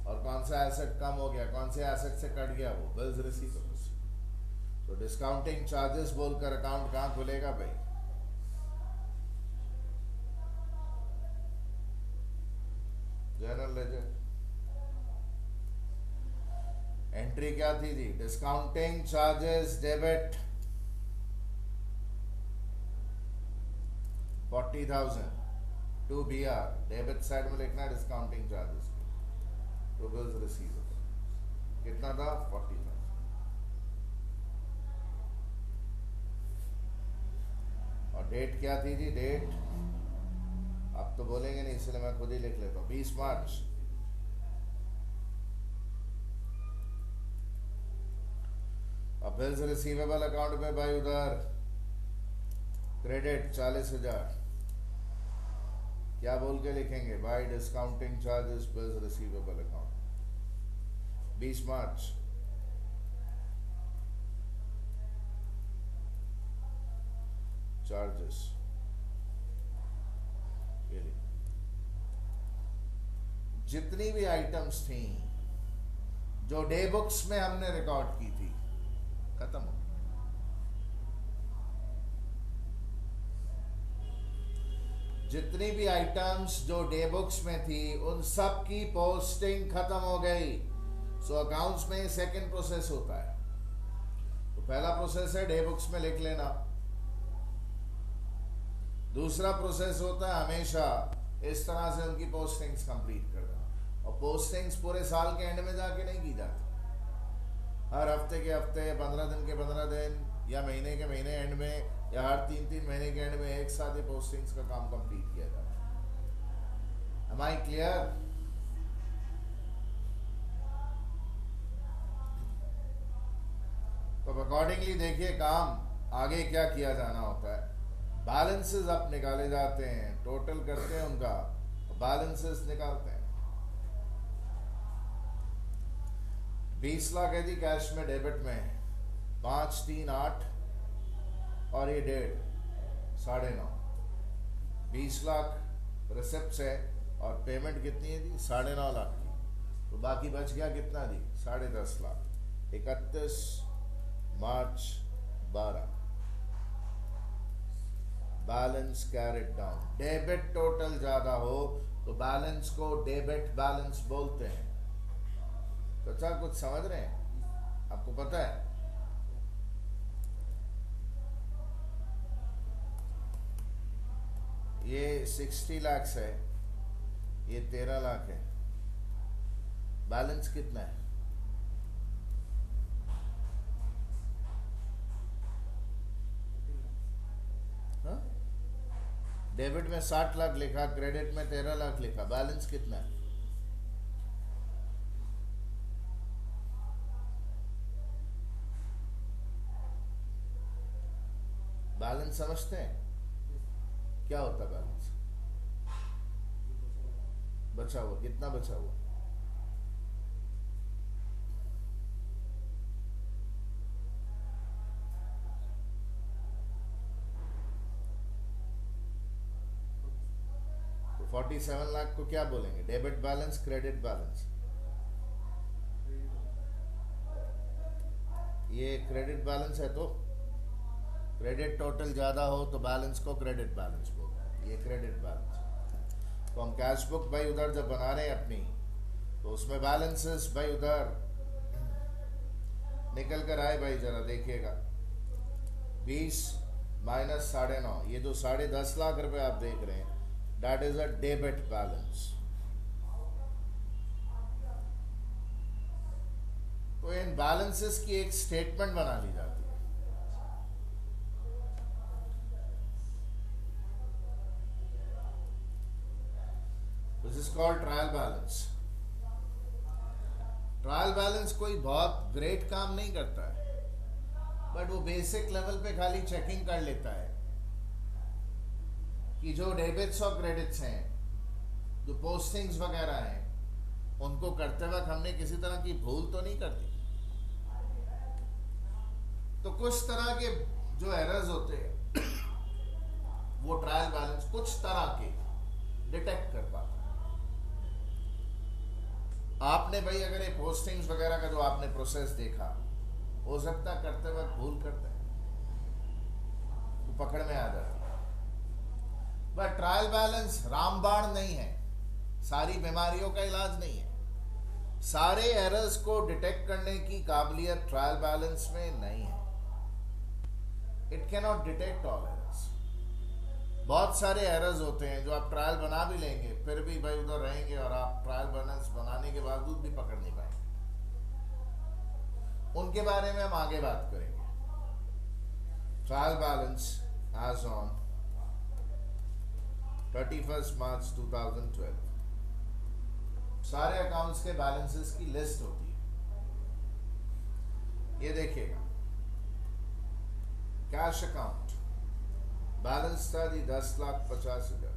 Speaker 1: और कौन सा एसेट कम हो गया, कौन से एसेट से कट गया, वो बिल्स रिसीवेबल्स। तो डिस्काउंटिंग चार्जेस बोलकर अकाउंट कहाँ खुलेगा भाई? General ledger. एंट्री क्या थी जी? Discounting charges debit 40,000 to B R, debit side में लिखना है discounting charges to bills receivable. कितना था? 40,000। और डेट क्या थी जी? डेट आप तो बोलेंगे नहीं, इसलिए मैं खुद ही लिख लेता हूँ, 20 मार्च। अब बिल्स रिसीवेबल अकाउंट में भाई उधर क्रेडिट 40,000, क्या बोल के लिखेंगे भाई? Discounting charges bills receivable account 20 मार्च। चार्जेस जितनी भी आइटम्स थी जो डे बुक्स में हमने रिकॉर्ड की थी, खत्म हो। जितनी भी आइटम्स जो डे बुक्स में थी उन सब की पोस्टिंग खत्म हो गई। सो अकाउंट्स में सेकंड प्रोसेस होता है। तो पहला प्रोसेस है डे बुक्स में लिख लेना, दूसरा प्रोसेस होता है हमेशा इस तरह से उनकी पोस्टिंग्स कंप्लीट करना। और पोस्टिंग्स पूरे साल के एंड में जाके नहीं की जाती, हर हफ्ते के हफ्ते, 15 दिन के 15 दिन, या महीने के महीने एंड में, या हर 3-3 महीने के एंड में एक साथ ही पोस्टिंग्स का काम कंप्लीट किया जाता है। Am I clear? तो अकॉर्डिंगली देखिए काम आगे क्या किया जाना होता है। बैलेंसेस अब निकाले जाते हैं, टोटल करते हैं उनका, बैलेंसेस निकालते हैं। 20 लाख है जी कैश में, डेबिट में 5, 3, 8 और ये 1.5, 9.5, 20 लाख रिसिप्ट है और पेमेंट कितनी है जी? 9.5 लाख की। तो बाकी बच गया कितना जी? 10.5 लाख। 31 मार्च 12, balance carried down. Debit total ज्यादा हो तो बैलेंस को डेबिट बैलेंस बोलते हैं। तो अच्छा कुछ समझ रहे हैं? आपको पता है ये 60 लाख है, ये 13 लाख है, बैलेंस कितना है? हाँ? डेबिट में 60 लाख लिखा, क्रेडिट में 13 लाख लिखा, बैलेंस कितना है? बैलेंस समझते हैं क्या होता है? बैलेंस बचा हुआ, कितना बचा हुआ? तो 47 लाख को क्या बोलेंगे? Debit balance, credit balance? ये क्रेडिट बैलेंस है, तो क्रेडिट टोटल ज्यादा हो तो बैलेंस को क्रेडिट बैलेंस बोलते हैं। ये क्रेडिट बैलेंस। तो हम कैश बुक भाई उधर जब बना रहे हैं अपनी, तो उसमें बैलेंसेस भाई उधर निकल कर आए भाई, जरा देखिएगा। 20 माइनस 9.5, ये जो 10.5 लाख रुपए आप देख रहे हैं, that is a debit balance. तो इन बैलेंसेस की एक स्टेटमेंट बना ली जाती है, which is called trial balance. Trial balance कोई बहुत ग्रेट काम नहीं करता है, बट वो बेसिक लेवल पे खाली चेकिंग कर लेता है कि जो डेबिट्स और क्रेडिट्स हैं, जो पोस्टिंग्स वगैरह हैं, उनको करते वक्त हमने किसी तरह की भूल तो नहीं कर दी। तो कुछ तरह के जो एरर्स होते हैं वो ट्रायल बैलेंस कुछ तरह के डिटेक्ट कर पाता है। आपने भाई अगर ये पोस्टिंग्स वगैरह का जो आपने प्रोसेस देखा, हो सकता करते वक्त भूल करते हैं तो पकड़ में आ जाता है। बट ट्रायल बैलेंस रामबाण नहीं है, सारी बीमारियों का इलाज नहीं है। सारे एरर्स को डिटेक्ट करने की काबिलियत ट्रायल बैलेंस में नहीं है। It can not detect all errors. बहुत सारे एरर्स होते हैं जो आप ट्रायल बना भी लेंगे फिर भी भाई उधर रहेंगे और आप ट्रायल बैलेंस बनाने के बावजूद भी पकड़ नहीं पाएंगे। उनके बारे में हम आगे बात करेंगे। ट्रायल बैलेंस एज ऑन 31 मार्च 2012 सारे अकाउंट्स के बैलेंसेस की लिस्ट होती है। ये देखिएगा, कैश अकाउंट बैलेंस था जी 10,50,000।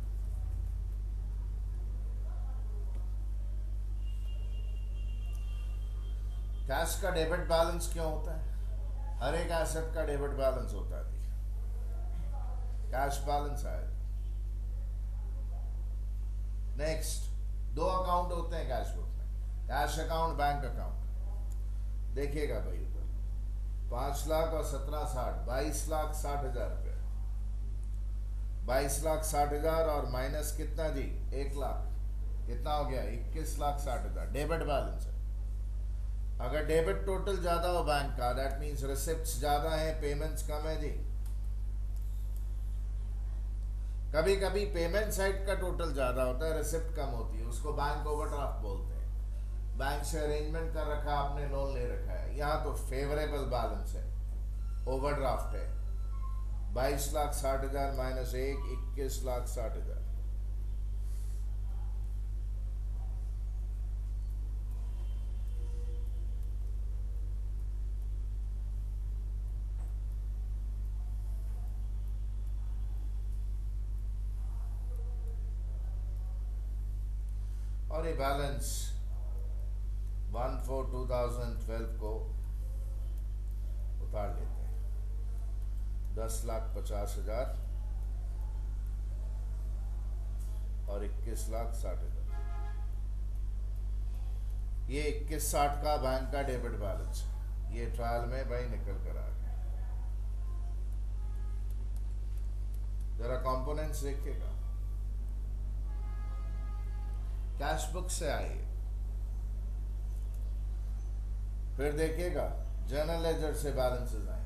Speaker 1: कैश का डेबिट बैलेंस क्यों होता है? हर एक एसेट का डेबिट बैलेंस होता है। कैश बैलेंस आया। नेक्स्ट, दो अकाउंट होते हैं कैश बुक में, कैश अकाउंट, बैंक अकाउंट। देखिएगा भाई उधर 5 लाख और 17,60, 22,60,000 रुपये। 22,60,000 और माइनस कितना जी 1 लाख, कितना हो गया 21,60,000 डेबिट बैलेंस है। अगर डेबिट टोटल ज्यादा हो बैंक का, दैट मीन्स रिसिप्ट्स ज्यादा है, पेमेंट्स कम है जी। कभी कभी पेमेंट साइड का टोटल ज्यादा होता है, रिसिप्ट कम होती है, उसको बैंक ओवरड्राफ्ट बोलते हैं। बैंक से अरेंजमेंट कर रखा, आपने लोन ले रखा है, यहाँ तो फेवरेबल बैलेंस है, ओवरड्राफ्ट है। 22,60,000 माइनस 1, 21,60,000। और ये बैलेंस 1/4/2012 को उतार लेते हैं। 10,50,000 और 21,60,000। ये 21,60 का बैंक का डेबिट बैलेंस, ये ट्रायल में भाई निकल कर आ गया। जरा कंपोनेंट्स देखिएगा, कैश बुक से आइए, फिर देखिएगा जर्नल लेजर से बैलेंसेस आए।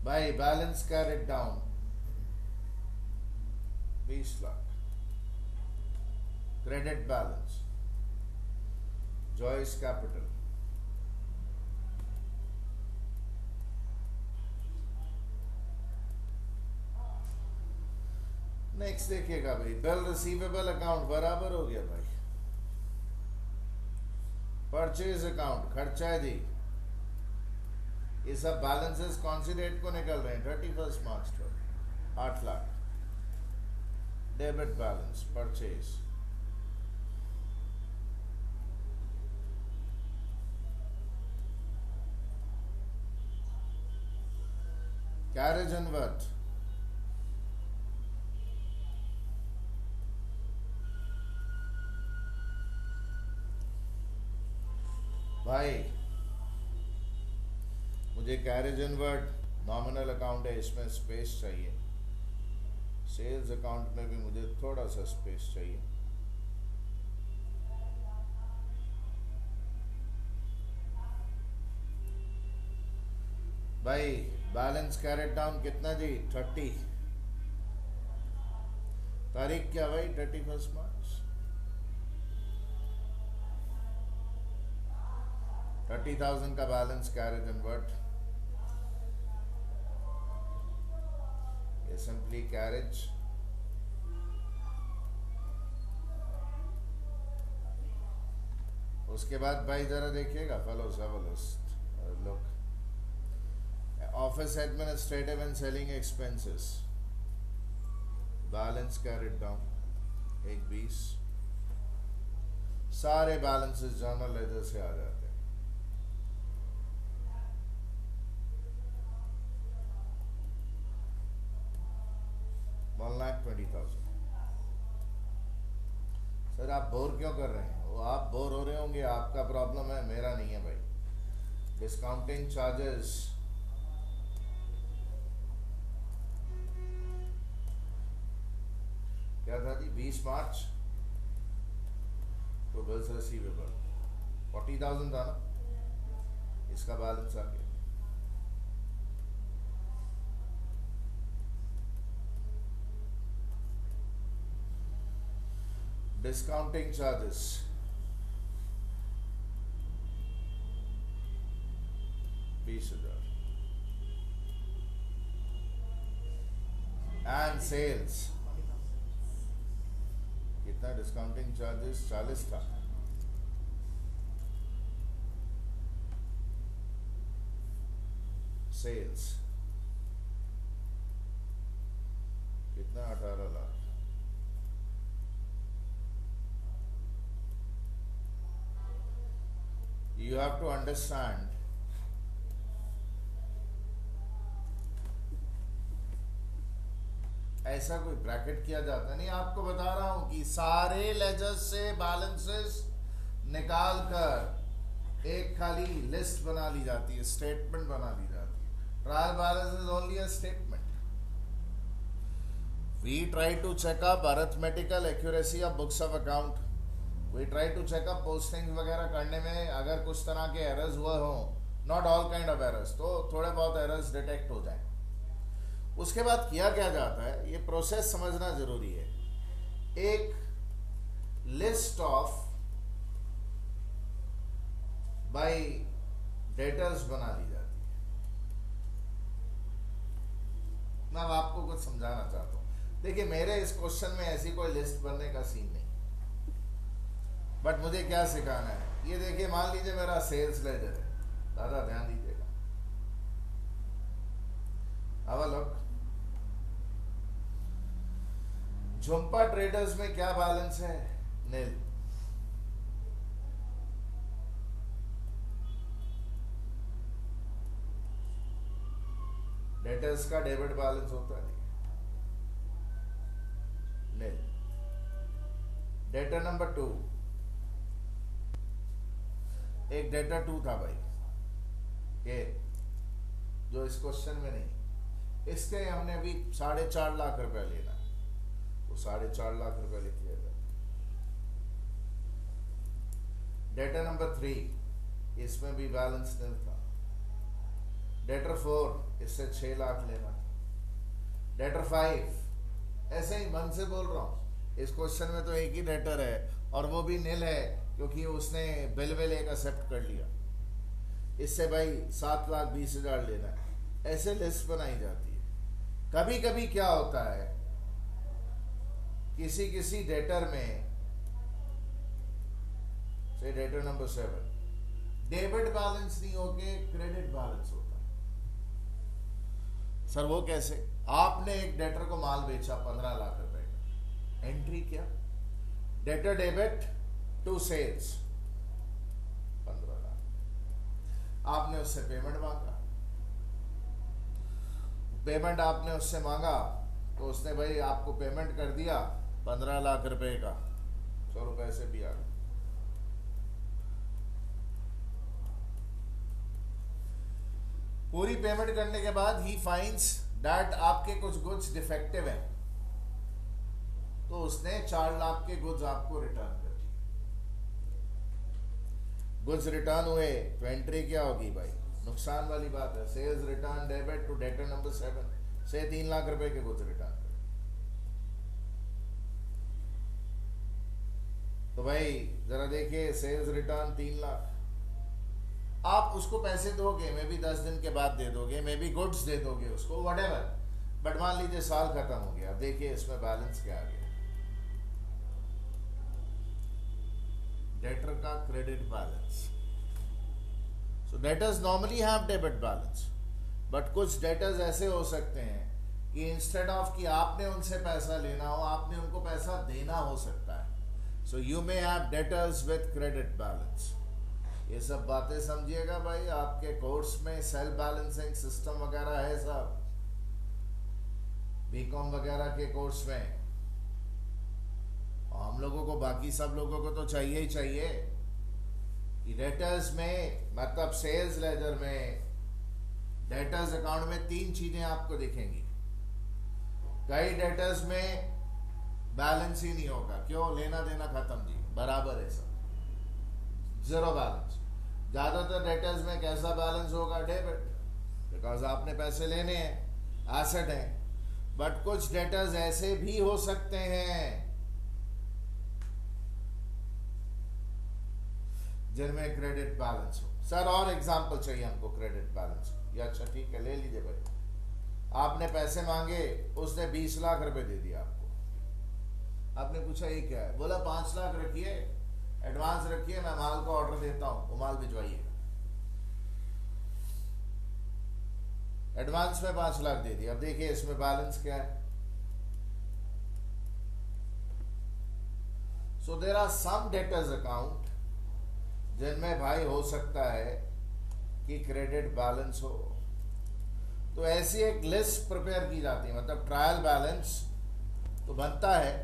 Speaker 1: भाई balance carried down 20 lakh. Credit balance Joyce capital. Next देखिएगा भाई, बिल रिसीवेबल अकाउंट बराबर हो गया भाई। परचेज अकाउंट खर्चा है जी। ये सब बैलेंसेस कौन सी डेट को निकल रहे हैं? 31 मार्च को 8 lakh. Debit balance purchase, carriage and worth भाई, मुझे कैरेज इनवर्ट नॉमिनल अकाउंट है, इसमें स्पेस चाहिए। सेल्स अकाउंट में भी मुझे थोड़ा सा स्पेस चाहिए। भाई बैलेंस कैरेट डाउन कितना जी? 30। तारीख क्या भाई? 31 मार्च। 30,000 का बैलेंस कैरेज इनवर्ट। ये सिंपली कैरेज, उसके बाद भाई जरा देखिएगा follows look, office administrative and selling expenses balance carried down एक 20, सारे बैलेंसेस जर्नल लेजर से आ जाते हैं। $1,20,000। सर आप बोर क्यों कर रहे हैं? वो आप बोर हो रहे होंगे, आपका प्रॉब्लम है, मेरा नहीं है भाई। डिस्काउंटिंग चार्जेस क्या था जी? 20 मार्च तो बिल्स रिसीवेबल 40,000 था ना, इसका बैलेंस आ गया। डिस्काउंटिंग चार्जेस $20,000 एंड सेल्स कितना? डिस्काउंटिंग चार्जेस 40 था। सेल्स कितना? 18 lakh. You have to understand ऐसा कोई ब्रैकेट किया जाता नहीं। आपको बता रहा हूं कि सारे लेजर्स से बैलेंसेस निकाल कर एक खाली लिस्ट बना ली जाती है, स्टेटमेंट बना ली जाती है। Trial balance is only a statement. We try to check up arithmetical accuracy of books of account. We try to check up posting वगैरह करने में अगर कुछ तरह के एरर्स हुए हों, not all kind of errors, तो थोड़े बहुत एरर्स डिटेक्ट हो जाए। उसके बाद किया क्या जाता है, ये प्रोसेस समझना जरूरी है। एक लिस्ट ऑफ बाय डेटर्स बना ली जाती है। मैं अब आपको कुछ समझाना चाहता हूं। देखिए, मेरे इस क्वेश्चन में ऐसी कोई लिस्ट बनने का सीन नहीं, बट मुझे क्या सिखाना है, ये देखिए, मान लीजिए मेरा सेल्स लेजर है। दादा ध्यान दीजिएगा। अब लोग झुंपा ट्रेडर्स में क्या बैलेंस है? नील। डेटर्स का डेबिट बैलेंस होता है नील। डेटर नंबर 2, एक डेटा 2 था भाई, ये जो इस क्वेश्चन में नहीं, इसके हमने अभी 4.5 लाख रुपया लेना है, तो 4.5 लाख रुपया लिख लिया जाए। डेटा नंबर 3, इसमें भी बैलेंस नहीं था। डेटर 4, इससे 6 लाख लेना था। डेटर 5, ऐसे ही मन से बोल रहा हूं, इस क्वेश्चन में तो एक ही डेटर है और वो भी नील है, क्योंकि उसने बिल एक एक्सेप्ट कर लिया। इससे भाई 7,20,000 लेना है। ऐसे लिस्ट बनाई जाती है। कभी कभी क्या होता है, किसी किसी डेटर में, से डेटर नंबर 7, डेबिट बैलेंस नहीं होके क्रेडिट बैलेंस होता है। सर वो कैसे? आपने एक डेटर को माल बेचा 15 लाख रुपए का, एंट्री क्या? Debtor debit to sales 15 lakh. आपने उससे पेमेंट मांगा, पेमेंट आपने उससे मांगा तो उसने भाई आपको पेमेंट कर दिया 15 लाख रुपए का। चलो पैसे भी आ गए। पूरी पेमेंट करने के बाद ही फाइंड्स दैट आपके कुछ गुड्स डिफेक्टिव हैं, तो उसने 4 लाख के गुड्स आपको रिटर्न कर दिए। गुड्स रिटर्न हुए तो एंट्री क्या होगी भाई? नुकसान वाली बात है। Sales return debit to debtor number 7 से 3 लाख रुपए के गुड्स रिटर्न करें। तो भाई जरा देखिए, सेल्स रिटर्न 3 लाख, आप उसको पैसे दोगे, मे बी 10 दिन के बाद दे दोगे, मे बी गुड्स दे दोगे उसको, व्हाटएवर, बट मान लीजिए साल खत्म हो गया। देखिए इसमें बैलेंस क्या आ गया, डेटर का credit balance. So debtors normally have debit balance, but कुछ डेटर्स ऐसे हो सकते हैं कि इंस्टेड ऑफ कि आपने उनसे पैसा लेना हो, आपने उनको पैसा देना हो सकता है। So you may have debtors with credit balance. ये सब बातें समझिएगा भाई, आपके कोर्स में सेल्फ बैलेंसिंग सिस्टम वगैरह है सब, बीकॉम वगैरह के कोर्स में। और हम लोगों को, बाकी सब लोगों को तो चाहिए ही चाहिए कि डेटर्स में, मतलब सेल्स लेजर में, डेटर्स अकाउंट में 3 चीजें आपको दिखेंगी। कई डेटर्स में बैलेंस ही नहीं होगा, क्यों? लेना देना खत्म जी, बराबर है सब, जीरो बैलेंस। ज्यादातर डेटर्स में कैसा बैलेंस होगा? डेबिट, बिकॉज आपने पैसे लेने हैं, एसेट है। बट कुछ डेटर्स ऐसे भी हो सकते हैं जिनमें क्रेडिट बैलेंस हो। सर और एग्जांपल चाहिए हमको क्रेडिट बैलेंस। या अच्छा ठीक है, ले लीजिए भाई। आपने पैसे मांगे, उसने 20 लाख रुपए दे दिया आपको। आपने पूछा ये क्या है? बोला 5 लाख रखिए, एडवांस रखिए, मैं माल को ऑर्डर देता हूं, वो माल भिजवाइए। एडवांस में 5 लाख दे दिया। अब देखिए इसमें बैलेंस क्या है। So there are some debtors account जिनमें भाई हो सकता है कि क्रेडिट बैलेंस हो। तो ऐसी एक लिस्ट प्रिपेयर की जाती है, मतलब ट्रायल बैलेंस तो बनता है।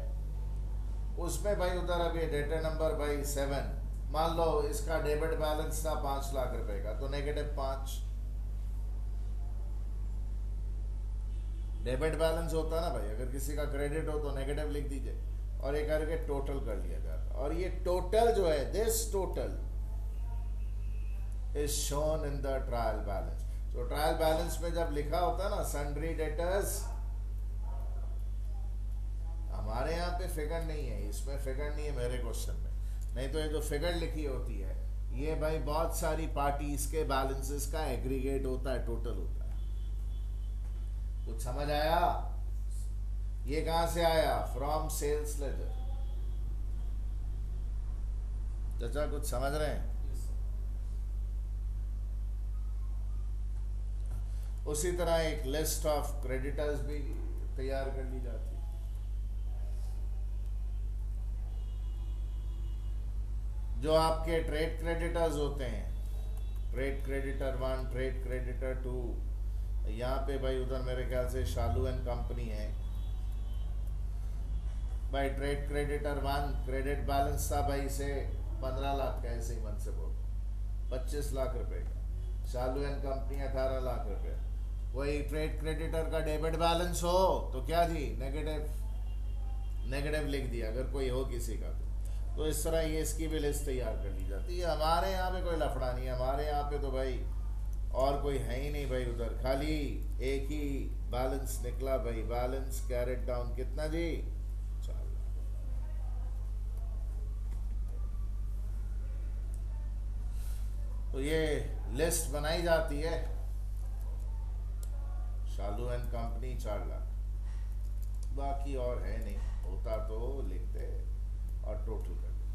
Speaker 1: उसमें भाई उधर अभी डेटा नंबर भाई 7, मान लो इसका डेबिट बैलेंस था 5 लाख रुपए का, तो -5 डेबिट बैलेंस होता ना भाई। अगर किसी का क्रेडिट हो तो नेगेटिव लिख दीजिए और ये करके टोटल कर लिया जाता। और ये टोटल जो है, this total is shown in the trial balance. तो ट्रायल बैलेंस में जब लिखा होता है ना सन्ड्री डेटर्स, हमारे यहाँ पे फिगर नहीं है, इसमें फिगर नहीं है मेरे क्वेश्चन में। नहीं तो ये जो फिगर लिखी होती है ये भाई बहुत सारी पार्टीज के बैलेंसेस का एग्रीगेट होता है, टोटल होता है। कुछ समझ आया? ये कहां से आया? From sales ledger. चाचा कुछ समझ रहे हैं? उसी तरह एक लिस्ट ऑफ क्रेडिटर्स भी तैयार कर ली जाती है। जो आपके ट्रेड क्रेडिटर्स होते हैं, ट्रेड क्रेडिटर 1, ट्रेड क्रेडिटर 2, यहाँ पे भाई उधर मेरे ख्याल से शालू एंड कंपनी है भाई। ट्रेड क्रेडिटर 1 क्रेडिट बैलेंस था भाई से 15 लाख का, ऐसे ही मन से बोल 25 लाख रुपए का। शालू एंड कंपनी 18 लाख रुपए। वही ट्रेड क्रेडिटर का डेबिट बैलेंस हो तो क्या जी, नेगेटिव लिख दिया अगर कोई हो किसी का। तो इस तरह ये इसकी भी लिस्ट तैयार कर ली जाती है। हमारे यहाँ पे कोई लफड़ा नहीं है, हमारे यहाँ पे तो भाई और कोई है ही नहीं भाई। उधर खाली एक ही बैलेंस निकला भाई, बैलेंस कैरेट डाउन कितना जी? 4 लाख। तो ये लिस्ट बनाई जाती है, शालू एंड कंपनी 4 लाख, बाकी और है नहीं। होता तो लिखते और टोटल कर देते।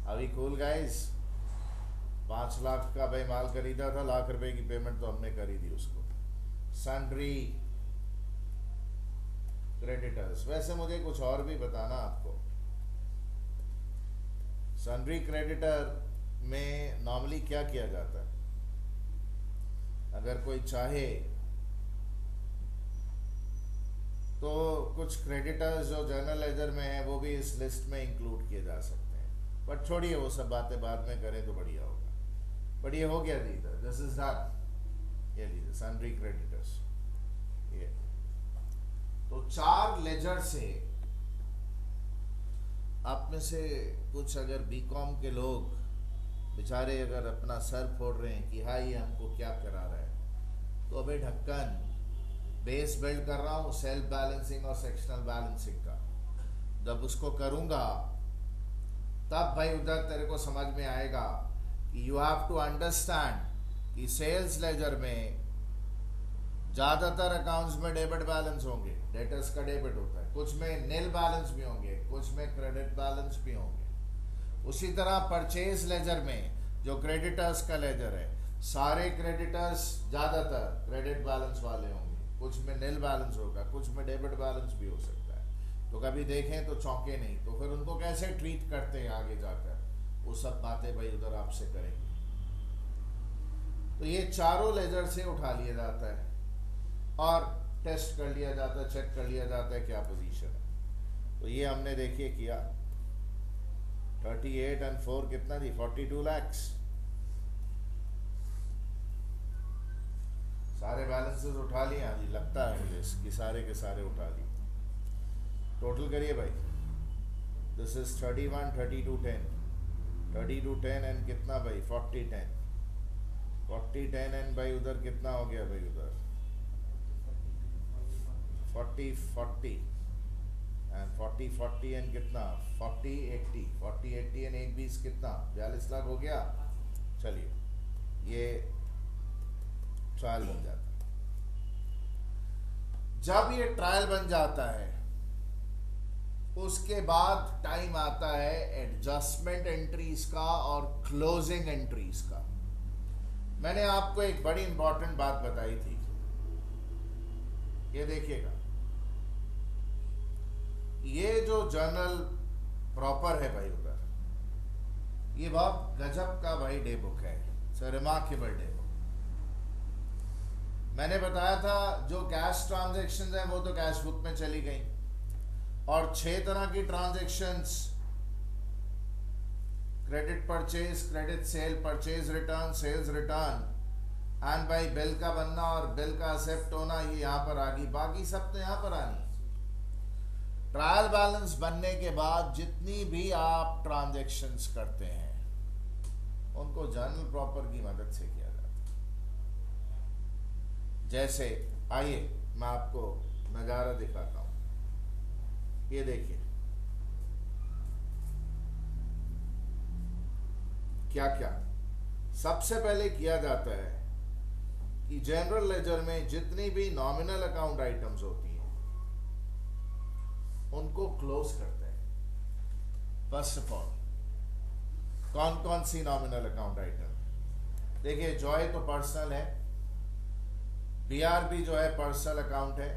Speaker 1: अभी कूल गाइस, 5 लाख का भाई माल खरीदा था, लाख रुपए की पेमेंट तो हमने करी दी उसको। सन्ड्री क्रेडिटर्स, वैसे मुझे कुछ और भी बताना आपको। सन्ड्री क्रेडिटर में नॉर्मली क्या किया जाता है? अगर कोई चाहे तो कुछ क्रेडिटर्स जो जर्नल लेजर में है वो भी इस लिस्ट में इंक्लूड किए जा सकते हैं। बट छोड़िए वो सब बातें, बाद में करें तो बढ़िया होगा। बट ये हो गया जी, दिस इज डन। ये लीजिए सन्ड्री क्रेडिटर्स। ये तो 4 लेजर से आप में से कुछ अगर बीकॉम के लोग बेचारे अगर अपना सर फोड़ रहे हैं कि हाँ ये हमको क्या करा रहा है, तो अबे ढक्कन, बेस बिल्ड कर रहा हूं सेल्फ बैलेंसिंग और सेक्शनल बैलेंसिंग का। जब उसको करूंगा तब भाई उधर तेरे को समझ में आएगा कि यू हैव टू अंडरस्टैंड कि सेल्स लेजर में ज्यादातर अकाउंट्स में डेबिट बैलेंस होंगे, डेटर्स का डेबिट होता है, कुछ में नील बैलेंस भी होंगे, कुछ में क्रेडिट बैलेंस भी होंगे। उसी तरह परचेज लेजर में जो क्रेडिटर्स का लेजर है, सारे क्रेडिटर्स ज्यादातर क्रेडिट बैलेंस वाले होंगे। कुछ में नील बैलेंस होगा, कुछ में डेबिट बैलेंस भी हो सकता है। तो कभी देखें तो चौंके नहीं, तो फिर उनको कैसे ट्रीट करते हैं आगे जाकर, वो सब बातें भाई उधर आपसे करेंगे। तो ये चारों लेजर से उठा लिया जाता है और टेस्ट कर लिया जाता है, चेक कर लिया जाता है क्या पोजीशन है। तो ये हमने देखिए किया 38 और 4 कितना थी, 42 lakhs। सारे बैलेंसेस उठा लिए, हाँ जी लगता है मुझे कि सारे के सारे उठा लिए। टोटल करिए भाई, दिस इज 31 32 10 32 10 एंड कितना भाई 40 10 40 10 एंड भाई उधर कितना हो गया भाई, उधर 40 40 एंड 40 40 एंड कितना 40 80 40 80 एंड 1 20 कितना 42 लाख हो गया। चलिए ये ट्रायल बन जाता है। जब ये ट्रायल बन जाता है उसके बाद टाइम आता है एडजस्टमेंट एंट्रीज का और क्लोजिंग एंट्रीज का। मैंने आपको एक बड़ी इंपॉर्टेंट बात बताई थी, ये देखिएगा, ये जो जर्नल प्रॉपर है भाई उधर, ये बहुत गजब का भाई डे बुक है, रिमार्केबल डे बुक। मैंने बताया था जो कैश ट्रांजैक्शंस हैं वो तो कैश बुक में चली गई, और 6 तरह की transactions, credit purchase, credit sale, purchase return, sales return and भाई बिल का बनना और बिल का एक्सेप्ट होना, ये यहां पर आ गई। बाकी सब तो यहां पर आनी। ट्रायल बैलेंस बनने के बाद जितनी भी आप ट्रांजैक्शंस करते हैं उनको जर्नल प्रॉपर की मदद से किया जाता है। जैसे आइए मैं आपको नजारा दिखाता हूं, ये देखिए क्या क्या सबसे पहले किया जाता है कि जनरल लेजर में जितनी भी नॉमिनल अकाउंट आइटम्स होती हैं उनको क्लोज करते हैं। फर्स्ट ऑफ ऑल कौन कौन सी नॉमिनल अकाउंट आइटम, देखिए जॉय तो पर्सनल है, बीआरबी जो है पर्सनल अकाउंट है,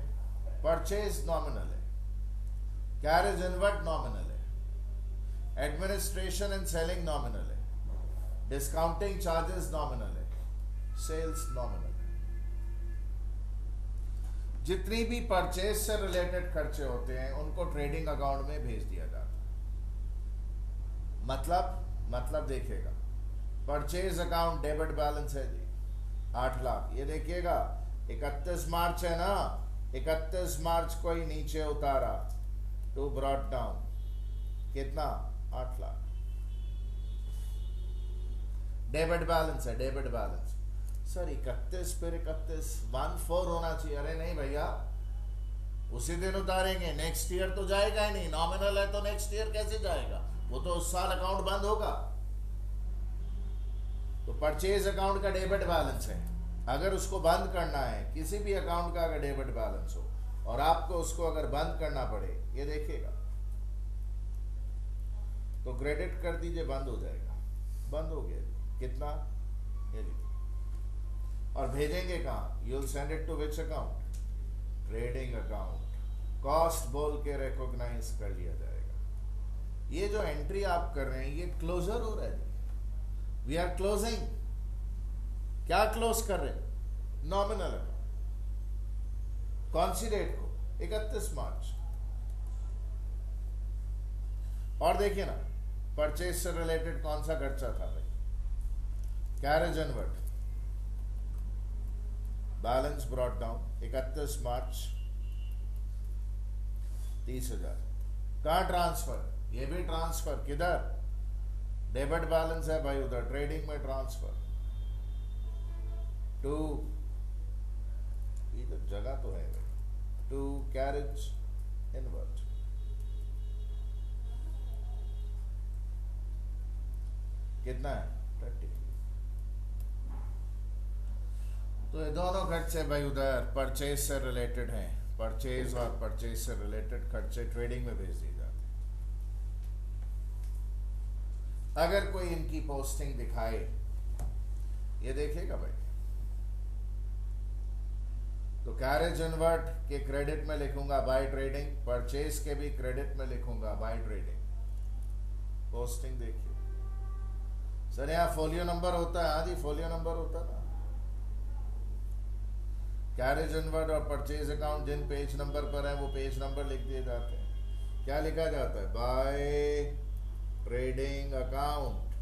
Speaker 1: परचेज नॉमिनल है, कैरेज इनवर्ट नॉमिनल है, एडमिनिस्ट्रेशन एंड सेलिंग नॉमिनल है, डिस्काउंटिंग चार्जेस नॉमिनल है, सेल्स नॉमिनल है। जितनी भी परचेज से रिलेटेड खर्चे होते हैं उनको ट्रेडिंग अकाउंट में भेज दिया जाता है। मतलब देखिएगा, परचेज अकाउंट डेबिट बैलेंस है जी 8 लाख, ये देखिएगा 31 मार्च है ना, 31 मार्च को ही नीचे उतारा, टू ब्रॉट डाउन, कितना 8 लाख डेबिट बैलेंस है। डेबिट बैलेंस सर 31 फिर 31 14 होना चाहिए, अरे नहीं भैया उसी दिन उतारेंगे, नेक्स्ट ईयर तो जाएगा ही नहीं, नॉमिनल है तो नेक्स्ट ईयर कैसे जाएगा, वो तो उस साल अकाउंट बंद होगा। तो परचेज अकाउंट का डेबिट बैलेंस है, अगर उसको बंद करना है, किसी भी अकाउंट का अगर डेबिट बैलेंस हो और आपको उसको अगर बंद करना पड़े, ये देखिएगा तो क्रेडिट कर दीजिए, बंद हो जाएगा, बंद हो गया कितना, ये लीजिए। और भेजेंगे कहाँ, you will send it to which account, trading account, cost बोल के रिकॉग्नाइज कर लिया जाएगा। ये जो एंट्री आप कर रहे हैं ये क्लोजर हो रहा है, वी आर क्लोजिंग। क्या क्लोज कर रहे हैं, नॉमिनल अकाउंट, कौन सी डेट को, 31 मार्च। और देखिए ना परचेज से रिलेटेड कौन सा खर्चा था भाई, carriage inward, balance brought down 31 मार्च 30,000। कहाँ ट्रांसफर, ये भी ट्रांसफर, किधर, डेबिट बैलेंस है भाई उधर, ट्रेडिंग में ट्रांसफर टू, ये तो जगह तो है भाई, टू कैरेज इनवर्ट, कितना है 30। तो ये दोनों खर्चे भाई उधर परचेज से रिलेटेड हैं, परचेज और परचेज से रिलेटेड खर्चे ट्रेडिंग में भेज दिए जाते हैं। अगर कोई इनकी पोस्टिंग दिखाए, ये देखिएगा भाई तो कैरेज इनवर्ट के क्रेडिट में लिखूंगा बाय ट्रेडिंग, परचेज के भी क्रेडिट में लिखूंगा बाय ट्रेडिंग। पोस्टिंग देखिए सर, यहाँ फोलियो नंबर होता है। हाँ जी, फोलियो नंबर होता है ना। कैरेज इनवर्ट और परचेज अकाउंट जिन पेज नंबर पर है वो पेज नंबर लिख दिए जाते हैं। क्या लिखा जाता है? By trading account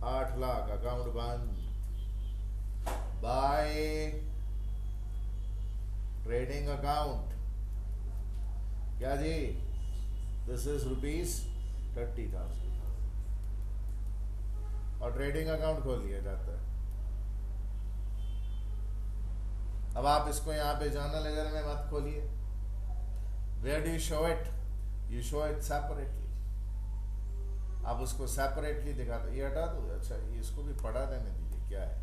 Speaker 1: 8 lakh, account बंद। बाय ट्रेडिंग अकाउंट क्या जी? दिस इज ₹30,000 और ट्रेडिंग अकाउंट खोल लिया जाता है। अब आप इसको यहाँ पे जर्नल लेजर में मत खोलिए। Where do you show it? You show it separately. आप उसको सेपरेटली दिखाते। ये हटा दो। अच्छा, ये इसको भी पढ़ा देने दीजिए। क्या है,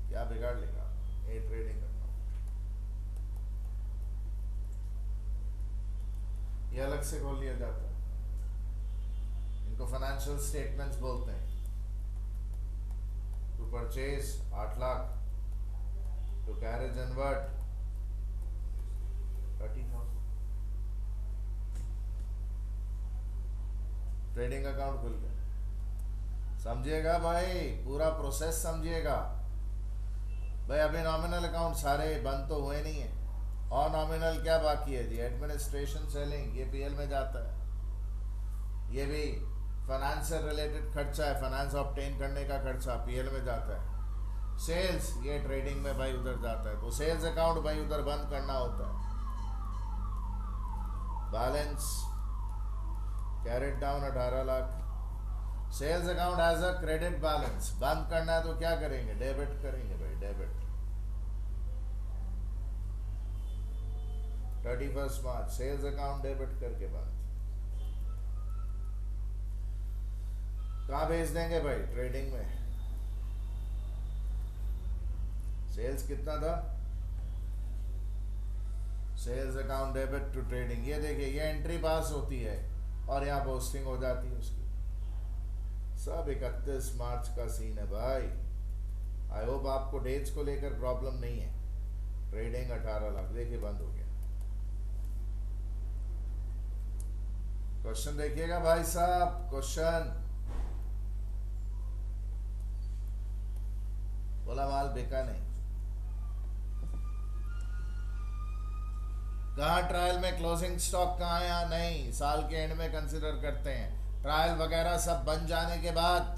Speaker 1: क्या बिगाड़ लेगा? ए ट्रेडिंग अकाउंट ये अलग से खोल लिया जाता है। इनको फाइनेंशियल स्टेटमेंट्स बोलते हैं। To purchase 8 lakh, to carriage inward 30,000। Trading account खुल गया। समझिएगा भाई, पूरा प्रोसेस समझिएगा भाई। अभी नॉमिनल अकाउंट सारे बंद तो हुए नहीं है। और नॉमिनल क्या बाकी है जी? एडमिनिस्ट्रेशन, सेलिंग, ये पीएल में जाता है। ये भी फाइनेंस से रिलेटेड खर्चा है, फाइनेंस ऑब्टेन करने का खर्चा पीएल में जाता है। सेल्स ये ट्रेडिंग में भाई उधर जाता है। तो सेल्स अकाउंट भाई उधर बंद करना होता है। Balance carried down 18 lakh. Sales account as a credit balance बंद करना है तो क्या करेंगे? डेबिट करेंगे भाई, debit. 31 March sales account debit करके बंद। कहां भेज देंगे भाई? ट्रेडिंग में। सेल्स कितना था? Sales account debit to trading. ये देखिए, ये एंट्री पास होती है और यहाँ पोस्टिंग हो जाती है उसकी। सब 31 मार्च का सीन है भाई। आई होप आपको डेट्स को लेकर प्रॉब्लम नहीं है। ट्रेडिंग 18 लाख देखिए बंद हो गया। क्वेश्चन देखिएगा भाई साहब, क्वेश्चन बोला माल बिका नहीं। कहा ट्रायल में क्लोजिंग स्टॉक कहाँ है? नहीं, साल के एंड में कंसिडर करते हैं। ट्रायल वगैरह सब बन जाने के बाद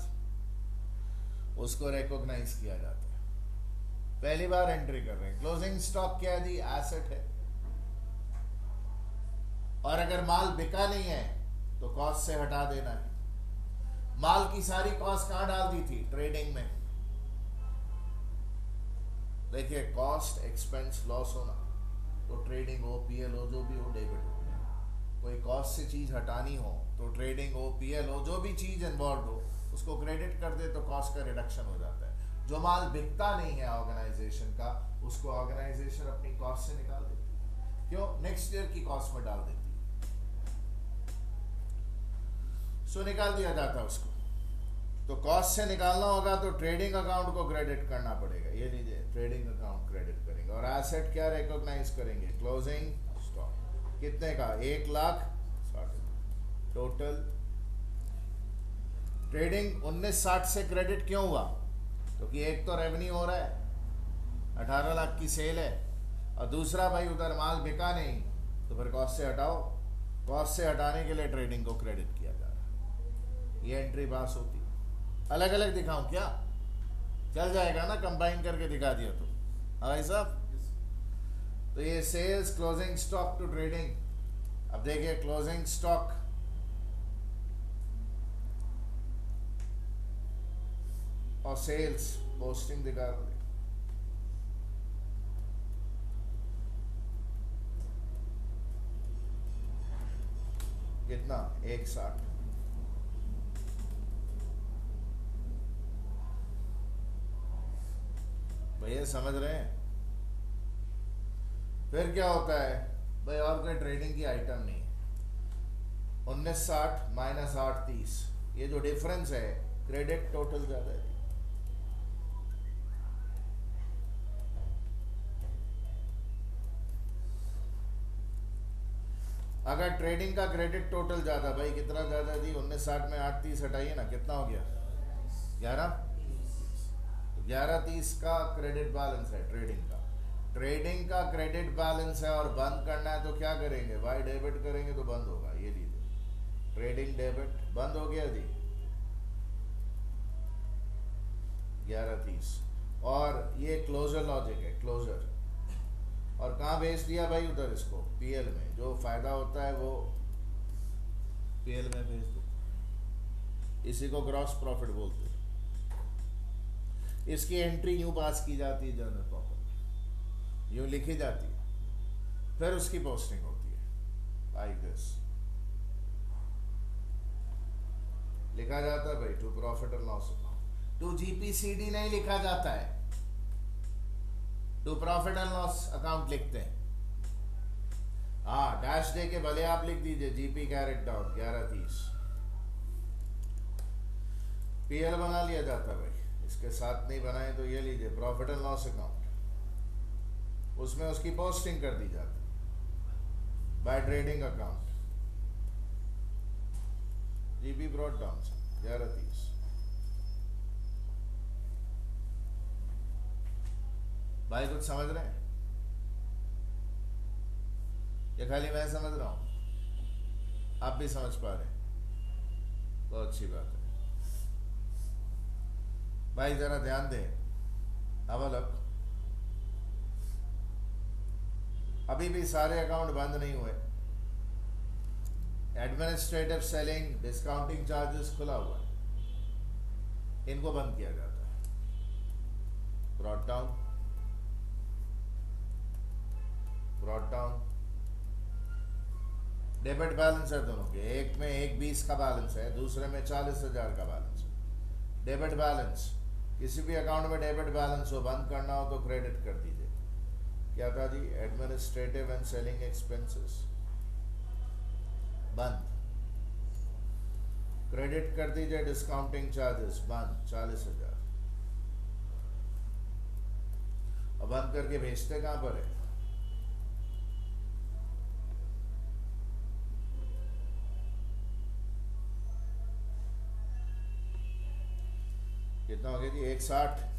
Speaker 1: उसको रिकॉग्नाइज किया जाता है। पहली बार एंट्री कर रहे हैं। क्लोजिंग स्टॉक क्या है जी? एसेट है। और अगर माल बिका नहीं है तो कॉस्ट से हटा देना है। माल की सारी कॉस्ट कहां डाल दी थी? ट्रेडिंग में। देखिए, कॉस्ट एक्सपेंस लॉस होना तो ट्रेडिंग हो, पीएल हो, जो भी हो, डेबिट हो। कोई कॉस्ट से चीज हटानी हो तो ट्रेडिंग हो, पीएल हो, जो भी चीज इन्वॉल्व हो उसको क्रेडिट कर दे तो कॉस्ट का रिडक्शन हो जाता है। जो माल बिकता नहीं है ऑर्गेनाइजेशन का, उसको ऑर्गेनाइजेशन अपनी कॉस्ट से निकाल देती है। क्यों? नेक्स्ट ईयर की कॉस्ट में डाल देती है। सो निकाल दिया जाता है उसको। तो कॉस्ट से निकालना होगा तो ट्रेडिंग अकाउंट को क्रेडिट करना पड़ेगा। ये लीजिए, ट्रेडिंग अकाउंट क्रेडिट करेंगे। और एसेट क्या रिकॉग्नाइज करेंगे? Closing stock. कितने का? 1,60,000 टोटल। ट्रेडिंग 1960 से क्रेडिट क्यों हुआ? क्योंकि एक तो रेवेन्यू हो रहा है, 18 लाख की सेल है, और दूसरा भाई उधर माल बिका नहीं तो फिर कॉस्ट से हटाओ। कॉस्ट से हटाने के लिए ट्रेडिंग को क्रेडिट किया जा रहा है। ये एंट्री पास होती है। अलग अलग दिखाऊं क्या? चल जाएगा ना, कंबाइन करके दिखा दिया तो। हाँ भाई साहब, तो ये sales, closing stock to trading. अब देखिए, क्लोजिंग स्टॉक और सेल्स पोस्टिंग दिखा रहे। कितना? 1,60। भैया समझ रहे हैं? फिर क्या होता है भाई? और कोई ट्रेडिंग की आइटम नहीं है। 1960 माइनस 830, ये जो डिफरेंस है क्रेडिट टोटल ज्यादा है। अगर ट्रेडिंग का क्रेडिट टोटल ज़्यादा, भाई कितना ज़्यादा जी, 1960 में 830 हटाइए ना, कितना हो गया? 11। 1130 का क्रेडिट बैलेंस है ट्रेडिंग का। ट्रेडिंग का क्रेडिट बैलेंस है और बंद करना है तो क्या करेंगे भाई? डेबिट करेंगे तो बंद होगा। ये लीजिए, ट्रेडिंग डेबिट बंद हो गया जी 1130। और ये क्लोजर लॉजिक है, क्लोजर। और कहाँ भेज दिया भाई? उधर इसको पीएल में, जो फायदा होता है वो पीएल में भेज दो। इसी को ग्रॉस प्रॉफिट बोलते हैं। इसकी एंट्री यूं पास की जाती है जर्नल प्रॉफिट, यूं लिखी जाती है, फिर उसकी पोस्टिंग होती है लाइक दिस। लिखा जाता है भाई to profit and loss account. To GPCD नहीं लिखा जाता है, to profit and loss account लिखते हैं। हाँ, डैश दे के भले आप लिख दीजिए जीपी कैरेट डाउन 1130। पीएल बना लिया जाता है भाई, इसके साथ नहीं बनाए तो ये लीजिए प्रॉफिट एंड लॉस अकाउंट, उसमें उसकी पोस्टिंग कर दी जाती है by trading account. GP brought down 1130। भाई कुछ समझ रहे हैं या खाली मैं समझ रहा हूं? आप भी समझ पा रहे हैं, बहुत अच्छी बात है भाई। जरा ध्यान दें। अब लोग अभी भी सारे अकाउंट बंद नहीं हुए। एडमिनिस्ट्रेटिव सेलिंग डिस्काउंटिंग चार्जेस खुला हुआ है, इनको बंद किया जाता है। Brought down, brought down. Debit balance है दोनों के, एक में 120 का बैलेंस है, दूसरे में 40,000 का बैलेंस है। डेबिट बैलेंस, किसी भी अकाउंट में डेबिट बैलेंस हो, बंद करना हो तो क्रेडिट कर दीजिए। क्या था जी? एडमिनिस्ट्रेटिव एंड सेलिंग एक्सपेंसेस बंद, क्रेडिट कर दीजिए डिस्काउंटिंग चार्जेस बंद 40,000। अब बंद करके भेजते कहां पर है? कितना हो गया जी? 160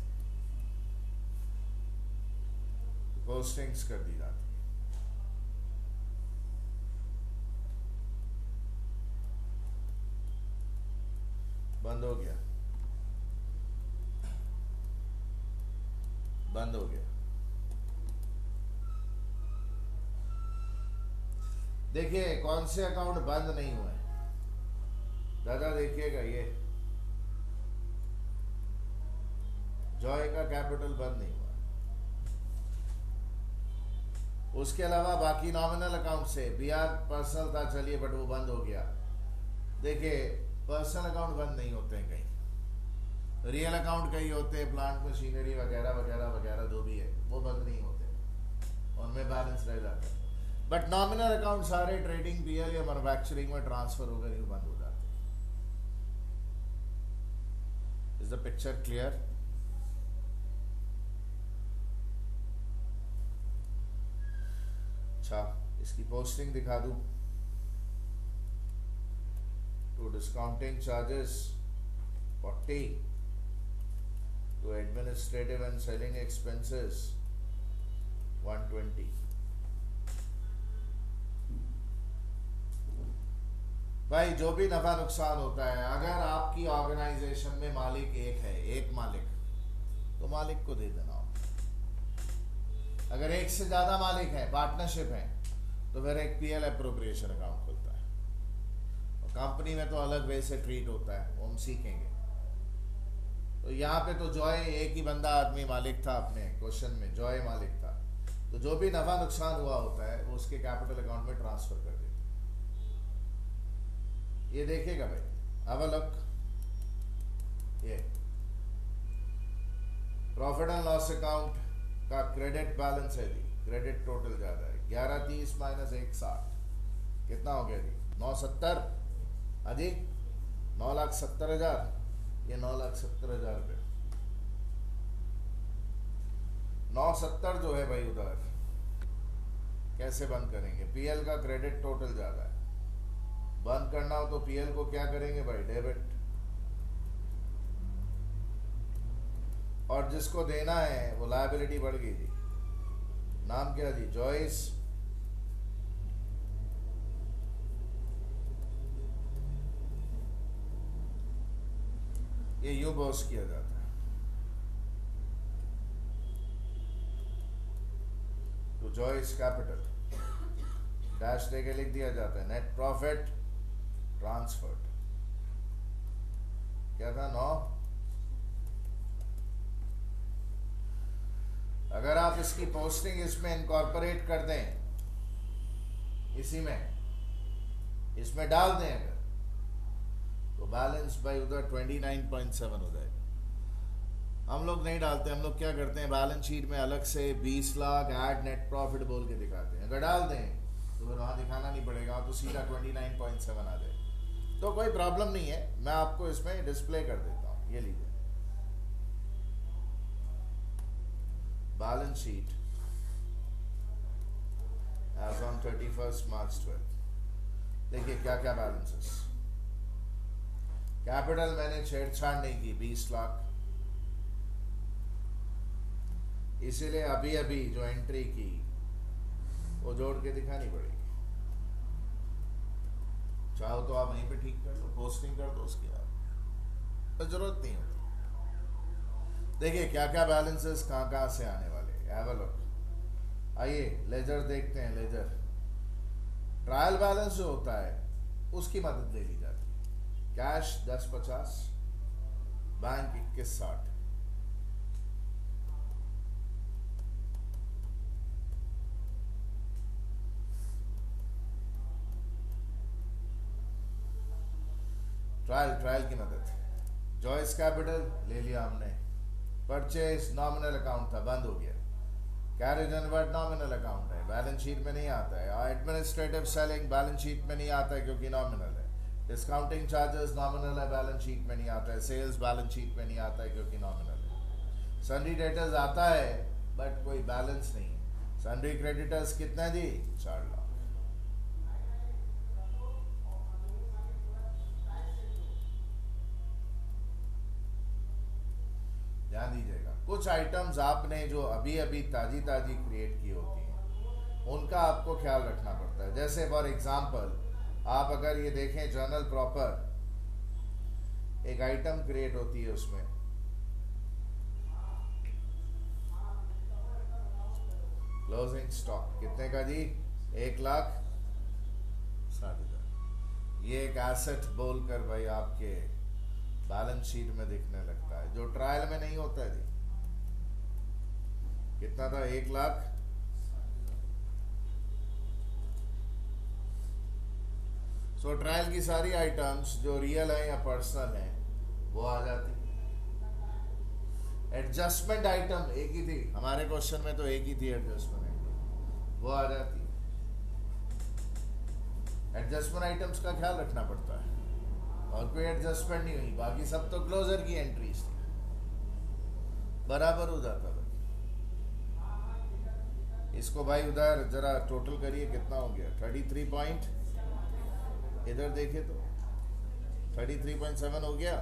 Speaker 1: पोस्टिंग्स कर दी जाती है। बंद हो गया, बंद हो गया। देखिए कौन से अकाउंट बंद नहीं हुए दादा, देखिएगा ये जॉय का कैपिटल बंद नहीं हुआ। उसके अलावा बाकी नॉमिनल अकाउंट से बीआर पर्सनल था, चलिए, बट वो बंद हो गया। देखिए पर्सनल अकाउंट बंद नहीं होते हैं कहीं, रियल अकाउंट कहीं होते हैं, प्लांट मशीनरी वगैरह वगैरह वगैरह जो भी है वो बंद नहीं होते, उनमें बैलेंस रह जाता है। बट नॉमिनल अकाउंट सारे ट्रेडिंग, पीएल या मैन्युफैक्चरिंग में ट्रांसफर होकर ही बंद हो जाते हैं। Is the picture clear? अच्छा, इसकी पोस्टिंग दिखा दूं। To discounting charges 40, to administrative and selling expenses 120। भाई जो भी नफा नुकसान होता है, अगर आपकी ऑर्गेनाइजेशन में मालिक एक है, एक मालिक, तो मालिक को दे देना। अगर एक से ज्यादा मालिक है, पार्टनरशिप है, तो फिर एक पीएल एप्रोप्रिएशन अकाउंट खुलता है। और कंपनी में तो अलग वे से ट्रीट होता है, वो हम सीखेंगे। तो यहाँ पे तो जॉय एक ही बंदा आदमी मालिक था, अपने क्वेश्चन में जॉय मालिक था, तो जो भी नफा नुकसान हुआ होता है वो उसके कैपिटल अकाउंट में ट्रांसफर कर देते। ये देखिएगा भाई, अब अलग ये प्रॉफिट एंड लॉस अकाउंट का क्रेडिट बैलेंस है जी, क्रेडिट टोटल ज्यादा है 1130 माइनस 160, कितना हो गया जी? 970। अजी 9,70,000, ये 9,70,000 रुपये। 970 जो है भाई उधर, कैसे बंद करेंगे? पीएल का क्रेडिट टोटल ज़्यादा है, बंद करना हो तो पीएल को क्या करेंगे भाई? डेबिट। और जिसको देना है वो लायबिलिटी बढ़ गई जी। नाम क्या जी? जॉइस। ये यूं बॉस किया जाता है। तो जॉइस कैपिटल डैश दे के लिख दिया जाता है नेट प्रॉफिट ट्रांसफर्ड। क्या था? 9। अगर आप इसकी पोस्टिंग इसमें इनकॉर्पोरेट कर दें, इसी में इसमें डाल दें अगर, तो बैलेंस भाई उधर 29.7 हो जाएगा। हम लोग नहीं डालते, हम लोग क्या करते हैं, बैलेंस शीट में अलग से 20 लाख ऐड नेट प्रॉफिट बोल के दिखाते हैं। अगर डाल दें तो फिर वहाँ दिखाना नहीं पड़ेगा, तो सीधा 29.7 आ जाएगा। तो कोई प्रॉब्लम नहीं है, मैं आपको इसमें डिस्प्ले कर देता हूँ। ये लीजिए बैलेंस शीट एज ऑन 31 मार्च 12। देखिए क्या क्या बैलेंसेस। कैपिटल मैंने छेड़छाड़ नहीं की, 20 लाख, इसीलिए अभी अभी जो एंट्री की वो जोड़ के दिखानी पड़ेगी। चाहो तो आप वहीं पे ठीक कर लो, पोस्टिंग कर दो, उसके बाद तो जरूरत नहीं होती। देखिए क्या क्या बैलेंसेस कहाँ कहाँ से आने वाले। Have a look. आइए लेजर देखते हैं। लेजर ट्रायल बैलेंस जो होता है उसकी मदद ले ली जाती है। Cash 10.50, bank 21.60। ट्रायल की मदद। जॉइस कैपिटल ले लिया हमने, परचेज नॉमिनल अकाउंट था, बंद हो गया। कैरेज एनवर्ड नॉमिनल अकाउंट है, बैलेंस शीट में नहीं आता है। एडमिनिस्ट्रेटिव सेलिंग बैलेंस शीट में नहीं आता है क्योंकि नॉमिनल है। डिस्काउंटिंग चार्जेस नॉमिनल है, बैलेंस शीट में नहीं आता है। सेल्स बैलेंस शीट में नहीं आता है क्योंकि नॉमिनल है। सन्ड्री डेटर्स आता है बट कोई बैलेंस नहीं है। सन्ड्री क्रेडिटर्स कितना जी? 4 लाख। ध्यान दीजिएगा, कुछ आइटम्स आपने जो अभी अभी ताजी ताजी क्रिएट की होती हैं उनका आपको ख्याल रखना पड़ता है। जैसे फॉर एग्जांपल आप अगर ये देखें जर्नल प्रॉपर, एक आइटम क्रिएट होती है, उसमें क्लोजिंग स्टॉक कितने का जी? 1,60,000। ये एक एसेट बोलकर भाई आपके बैलेंस शीट में दिखने लगता है, जो ट्रायल में नहीं होता है जी। कितना था? 1 लाख। सो ट्रायल की सारी आइटम्स जो रियल है या पर्सनल है वो आ जाती है। एडजस्टमेंट आइटम एक ही थी हमारे क्वेश्चन में, तो एक ही थी एडजस्टमेंट आइटम, वो आ जाती है। एडजस्टमेंट आइटम्स का ख्याल रखना पड़ता है, और कोई एडजस्टमेंट नहीं हुई, बाकी सब तो क्लोजर की एंट्रीज थी, बराबर हो जाता भाई। इसको भाई उधर जरा टोटल करिए, कितना हो गया? 33 पॉइंट, इधर देखिए तो 33.7 हो गया।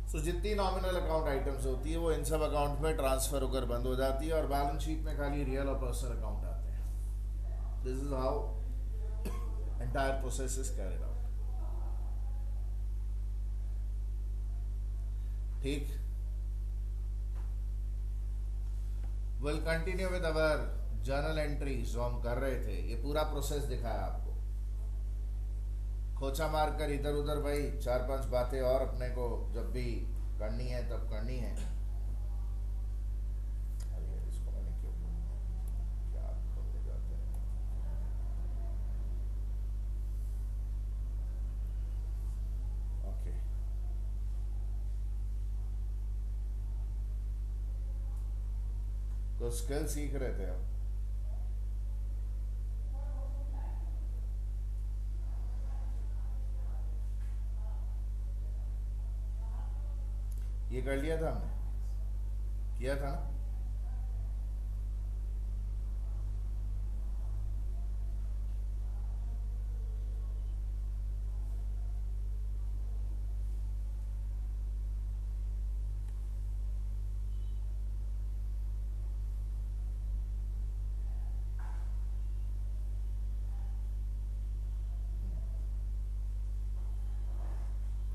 Speaker 1: सो जितनी नॉमिनल अकाउंट आइटम्स होती है वो इन सब अकाउंट में ट्रांसफर होकर बंद हो जाती है, और बैलेंस शीट में खाली रियल और पर्सनल अकाउंट आते हैं। This is how entire process is carried out. ठीक, will continue with our journal entries जो हम कर रहे थे। ये पूरा प्रोसेस दिखाया आपको, खोचा मारकर इधर उधर भाई 4-5 बातें और अपने को जब भी करनी है तब करनी है। अरे इसको मैंने क्यों क्या खोलने जाते हैं। ओके, तो स्किल सीख रहे थे हम। ये कर लिया था हमने। किया था ना?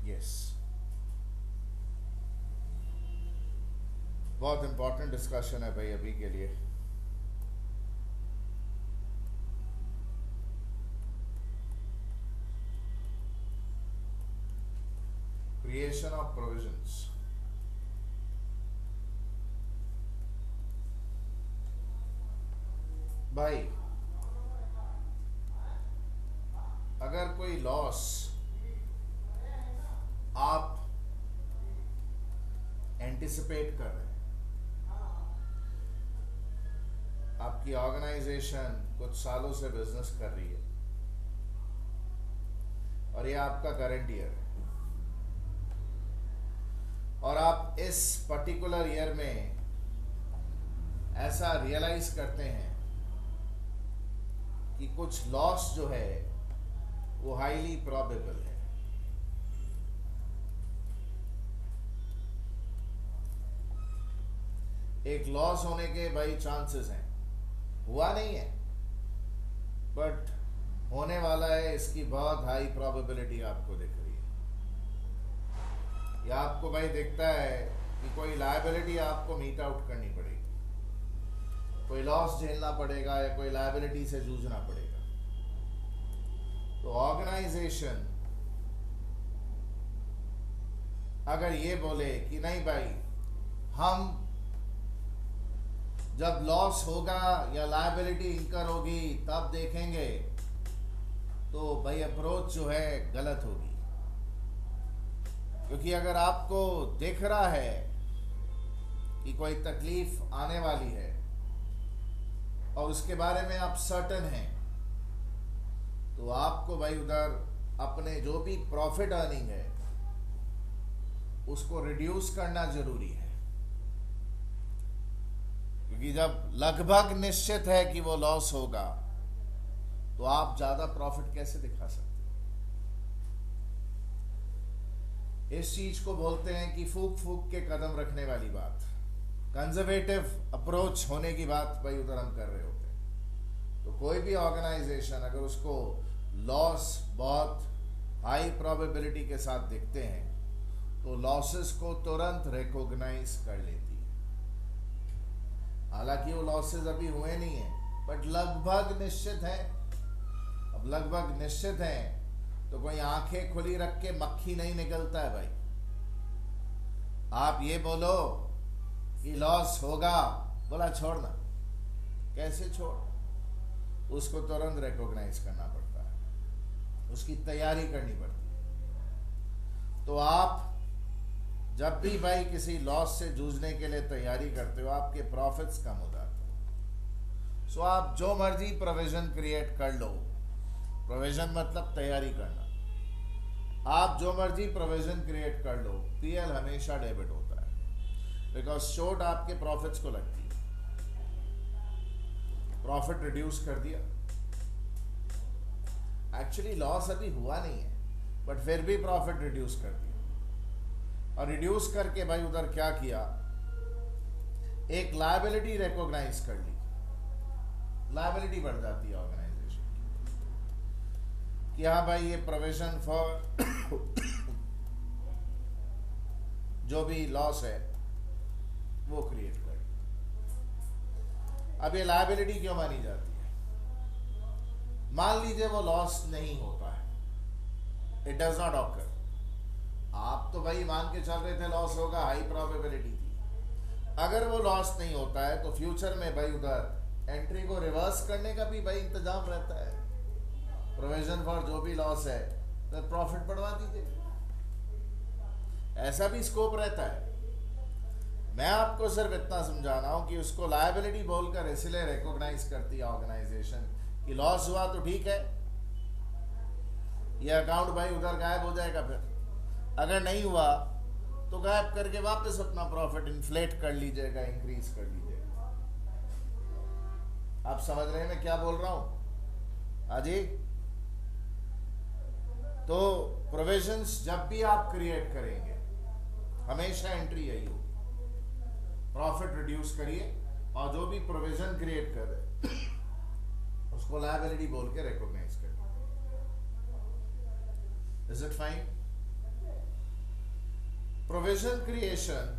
Speaker 1: यस, बहुत इंपॉर्टेंट डिस्कशन है भाई अभी के लिए। Creation of provisions. भाई अगर कोई लॉस आप एंटिसिपेट कर रहे हैं, आपकी ऑर्गेनाइजेशन कुछ सालों से बिजनेस कर रही है और ये आपका करंट ईयर है, और आप इस पर्टिकुलर ईयर में ऐसा रियलाइज करते हैं कि कुछ लॉस जो है वो हाईली प्रोबेबल है। एक लॉस होने के भाई चांसेस हैं, हुआ नहीं है बट होने वाला है, इसकी बहुत हाई प्रोबेबिलिटी आपको दिख रही है। या आपको भाई दिखता है कि कोई लायबिलिटी आपको मीट आउट करनी पड़ेगी, कोई लॉस झेलना पड़ेगा या कोई लायबिलिटी से जूझना पड़ेगा। तो ऑर्गेनाइजेशन अगर ये बोले कि नहीं भाई, हम जब लॉस होगा या लायबिलिटी इंकर होगी तब देखेंगे, तो भाई अप्रोच जो है गलत होगी। क्योंकि अगर आपको दिख रहा है कि कोई तकलीफ आने वाली है और उसके बारे में आप सर्टेन हैं, तो आपको भाई उधर अपने जो भी प्रॉफिट अर्निंग है उसको रिड्यूस करना जरूरी है। क्योंकि जब लगभग निश्चित है कि वो लॉस होगा तो आप ज्यादा प्रॉफिट कैसे दिखा सकते हैं? इस चीज को बोलते हैं कि फूक फूक के कदम रखने वाली बात, कंजर्वेटिव अप्रोच होने की बात भाई उधर हम कर रहे होते हैं। तो कोई भी ऑर्गेनाइजेशन अगर उसको लॉस बहुत हाई प्रोबेबिलिटी के साथ दिखते हैं तो लॉसेस को तुरंत रिकॉग्नाइज कर लेती है। हालांकि वो लॉसेस अभी हुए नहीं है बट लगभग निश्चित है। अब लगभग निश्चित है तो कोई आंखें खुली रख के मक्खी नहीं निकलता है भाई। आप ये बोलो कि लॉस होगा, बोला छोड़ना, कैसे छोड़? उसको तुरंत रिकॉग्नाइज करना पड़ता है, उसकी तैयारी करनी पड़ती है। तो आप जब भी भाई किसी लॉस से जूझने के लिए तैयारी करते हो, आपके प्रॉफिट्स कम हो जाते हैं। सो आप जो मर्जी प्रोविजन क्रिएट कर लो, प्रोविजन मतलब तैयारी करना, आप जो मर्जी प्रोविजन क्रिएट कर लो, पीएल हमेशा डेबिट होता है। बिकॉज चोट आपके प्रॉफिट्स को लगती है। प्रॉफिट रिड्यूस कर दिया, एक्चुअली लॉस अभी हुआ नहीं है बट फिर भी प्रॉफिट रिड्यूस कर दिया। और रिड्यूस करके भाई उधर क्या किया, एक लायबिलिटी रिकॉग्नाइज कर ली। लायबिलिटी बढ़ जाती है ऑर्गेनाइजेशन की कि हाँ भाई ये प्रोविजन फॉर जो भी लॉस है वो क्रिएट कर। अब ये लायबिलिटी क्यों मानी जाती है? मान लीजिए वो लॉस नहीं होता है, इट डज नॉट ऑकर। आप तो भाई मान के चल रहे थे लॉस होगा, हाई प्रोबेबिलिटी थी। अगर वो लॉस नहीं होता है तो फ्यूचर में भाई उधर एंट्री को रिवर्स करने का भी भाई इंतजाम रहता है। प्रोविजन फॉर जो भी लॉस है तो प्रॉफिट बढ़वा दीजिए, ऐसा भी स्कोप रहता है। मैं आपको सिर्फ इतना समझा रहा हूं कि उसको लायबिलिटी बोलकर इसलिए रिकॉग्नाइज करती है ऑर्गेनाइजेशन कि लॉस हुआ तो ठीक है, ये अकाउंट भाई उधर गायब हो जाएगा। फिर अगर नहीं हुआ तो गायब करके वापस अपना प्रॉफिट इन्फ्लेट कर लीजिएगा, इंक्रीज कर लीजिएगा। आप समझ रहे हैं मैं क्या बोल रहा हूं? हाजी। तो प्रोविजंस जब भी आप क्रिएट करेंगे हमेशा एंट्री यही हो, प्रॉफिट रिड्यूस करिए और जो भी प्रोविजन क्रिएट कर रहे उसको लायबिलिटी बोल के रिकॉग्नाइज करिए। Is it fine? Provision creation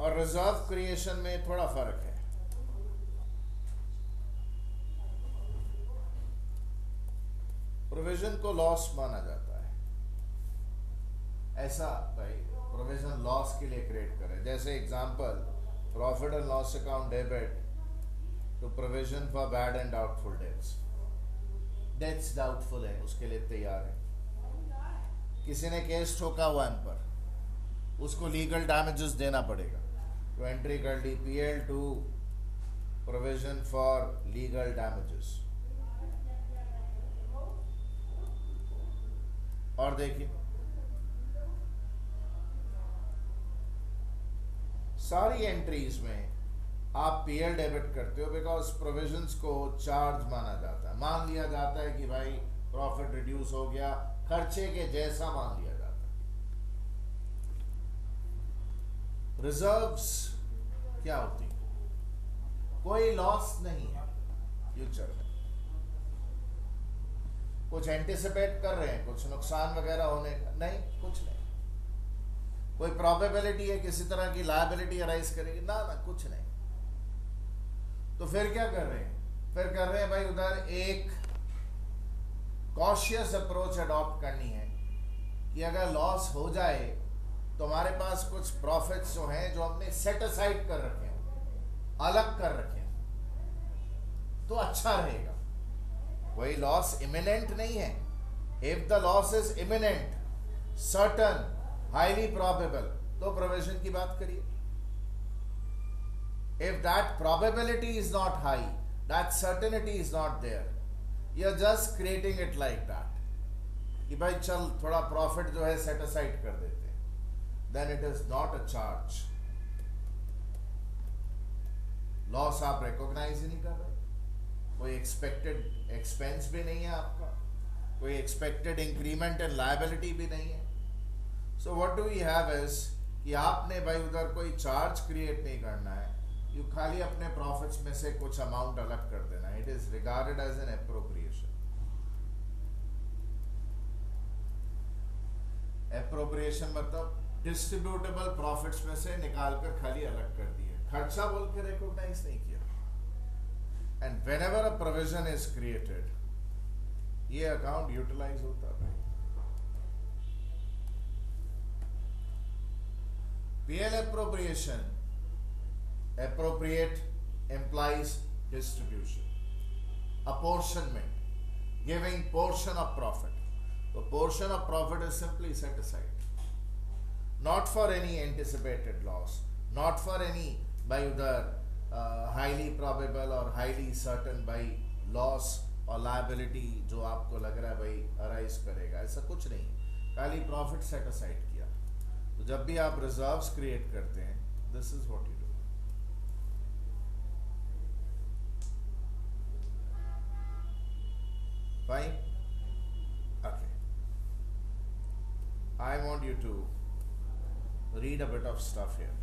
Speaker 1: और रिजर्व क्रिएशन में थोड़ा फर्क है। प्रोविजन को लॉस माना जाता है, ऐसा भाई प्रोविजन लॉस के लिए क्रिएट करे। जैसे example, profit and loss account debit to provision for bad and doubtful debts. Debts doubtful है, उसके लिए तैयार है। किसी ने केस ठोका हुआ हम पर, उसको लीगल डैमेजेस देना पड़ेगा, तो एंट्री कर दी PL to provision for legal damages. और देखिए सारी एंट्रीज में आप PL डेबिट करते हो बिकॉज प्रोविजंस को चार्ज माना जाता है। मान लिया जाता है कि भाई प्रॉफिट रिड्यूस हो गया, खर्चे के जैसा मान लिया जाता है। रिजर्व्स क्या होती है? कोई लॉस नहीं है फ्यूचर में, कुछ एंटिसिपेट कर रहे हैं, कुछ नुकसान वगैरह होने का नहीं, कुछ नहीं। कोई प्रोबेबिलिटी है किसी तरह की लायबिलिटी अराइज करेगी ना, कुछ नहीं। तो फिर क्या कर रहे हैं? फिर कर रहे हैं भाई उधर एक कॉशियस अप्रोच अडॉप्ट करनी है कि अगर लॉस हो जाए तो हमारे पास कुछ प्रॉफिट्स जो हैं जो हमने सेट असाइड कर रखे हैं, अलग कर रखे हैं, तो अच्छा रहेगा। कोई लॉस इमिनेंट नहीं है। If the loss is imminent, certain, highly probable, तो प्रोविजन की बात करिए। If that probability is not high, that certainty is not there, you are just creating it like that कि भाई चल थोड़ा प्रॉफिट जो है सेट असाइड कर देते हैं, then it is not a charge. Loss आप रिकॉग्नाइज ही नहीं कर रहे, कोई एक्सपेक्टेड एक्सपेंस भी नहीं है आपका, कोई एक्सपेक्टेड इंक्रीमेंट इन लायबिलिटी भी नहीं है। So what do we have is कि आपने भाई उधर कोई चार्ज क्रिएट नहीं करना है, यू खाली अपने प्रॉफिट्स में से कुछ अमाउंट अलग कर देना है। It is regarded as an appropriation. Appropriation मतलब डिस्ट्रीब्यूटेबल प्रॉफिट्स में से निकालकर खाली अलग कर दिए, खर्चा बोल के रिकॉग्नाइज नहीं किया। And whenever a provision is created, ये अकाउंट यूटिलाइज होता है। PL appropriation, appropriate implies distribution, apportionment, giving portion of profit. So portion of profit is simply set aside, not for any anticipated loss, not for any by the highly probable or highly certain by loss और liability जो आपको लग रहा है भाई अराइज करेगा, ऐसा कुछ नहीं, खाली प्रॉफिट सेट असाइड किया। तो जब भी आप रिजर्व्स क्रिएट करते हैं, this is what you do. Fine? Okay, I want you to read a bit of stuff here.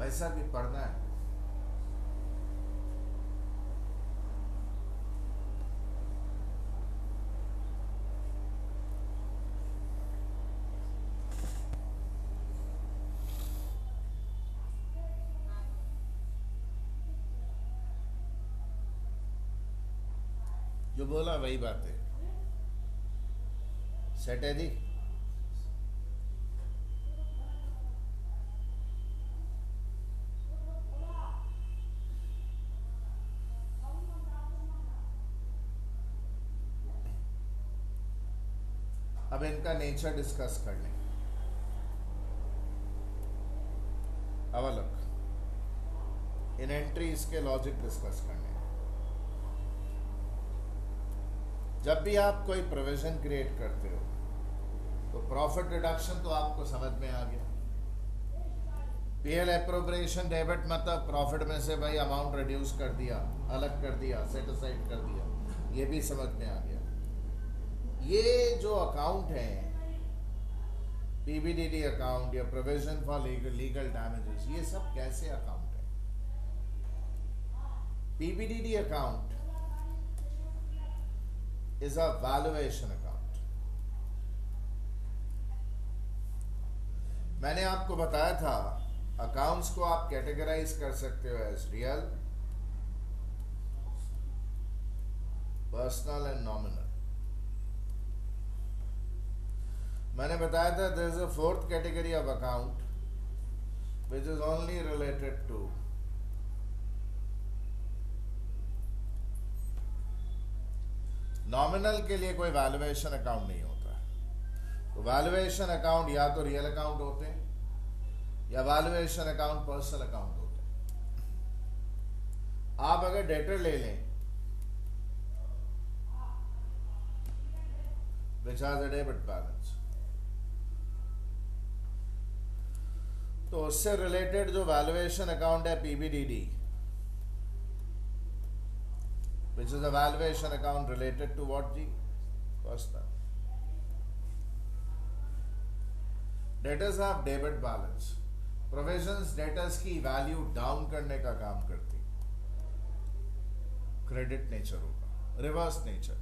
Speaker 1: ऐसा भी पढ़ना है। जो बोला वही बात है। सेट है जी? अब इनका नेचर डिस्कस कर लें। अब look, इन एंट्रीज के लॉजिक डिस्कस करने हैं। जब भी आप कोई प्रोविजन क्रिएट करते हो तो प्रॉफिट रिडक्शन तो आपको समझ में आ गया। पीएल एप्रोप्रिएशन डेबिट मतलब प्रॉफिट में से भाई अमाउंट रिड्यूस कर दिया, अलग कर दिया, सेट असाइड कर दिया, ये भी समझ में आ गया। ये जो अकाउंट है पीबीडीडी अकाउंट या प्रोविजन फॉर लीगल डैमेजेस, ये सब कैसे अकाउंट है? PBDD account is a valuation account. मैंने आपको बताया था अकाउंट्स को आप कैटेगराइज कर सकते हो as real, personal and nominal. मैंने बताया था there is a fourth category of account which is only related to nominal. के लिए कोई वैल्यूएशन अकाउंट नहीं होता। तो वैल्यूएशन अकाउंट या तो रियल अकाउंट होते हैं या वैल्यूएशन अकाउंट पर्सनल अकाउंट होते हैं। आप अगर डेटर ले लें which has a debit balance, तो उससे रिलेटेड जो वैल्यूएशन अकाउंट है PBDD, which is a valuation account related to what जी? Personal. Debtors have debit balance. Provisions debtors की वैल्यू डाउन करने का काम करती। क्रेडिट नेचर होगा, रिवर्स नेचर।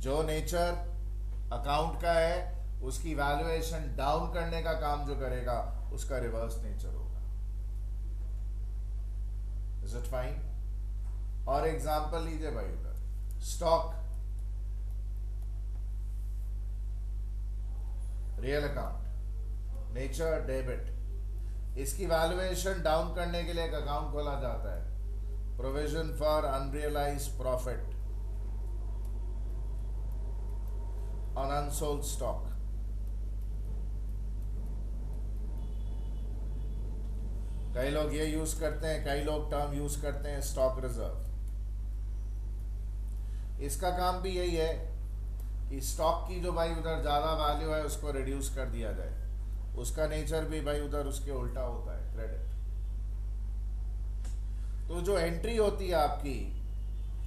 Speaker 1: जो नेचर अकाउंट का है उसकी वैल्यूएशन डाउन करने का काम जो करेगा उसका रिवर्स नेचर होगा। Is it fine? और एग्जांपल लीजिए भाई, उधर stock real account, nature debit, इसकी वैल्यूएशन डाउन करने के लिए एक अकाउंट खोला जाता है, provision for unrealised profit on unsold stock. कई लोग ये यूज करते हैं, कई लोग टर्म यूज करते हैं स्टॉक रिजर्व। इसका काम भी यही है कि स्टॉक की जो भाई उधर ज्यादा वैल्यू है उसको रिड्यूस कर दिया जाए। उसका नेचर भी भाई उधर उसके उल्टा होता है, क्रेडिट। तो जो एंट्री होती है आपकी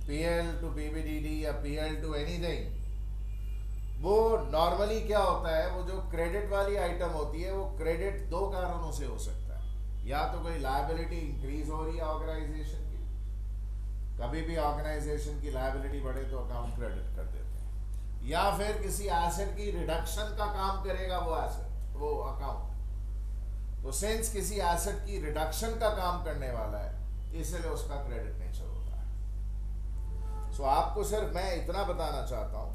Speaker 1: पीएल टू पीबीडीडी या पीएल टू एनीथिंग, वो नॉर्मली क्या होता है, वो जो क्रेडिट वाली आइटम होती है वो क्रेडिट दो कारणों से हो सकता है। या तो कोई लायबिलिटी इंक्रीज हो रही है ऑर्गेनाइजेशन की, कभी भी ऑर्गेनाइजेशन की लायबिलिटी बढ़े तो अकाउंट क्रेडिट कर देते हैं, या फिर किसी एसेट की रिडक्शन का काम करेगा वो अकाउंट। तो सिंस किसी एसेट की रिडक्शन का काम करने वाला है इसलिए उसका क्रेडिट नेचर होता है। सो आपको सिर्फ मैं इतना बताना चाहता हूं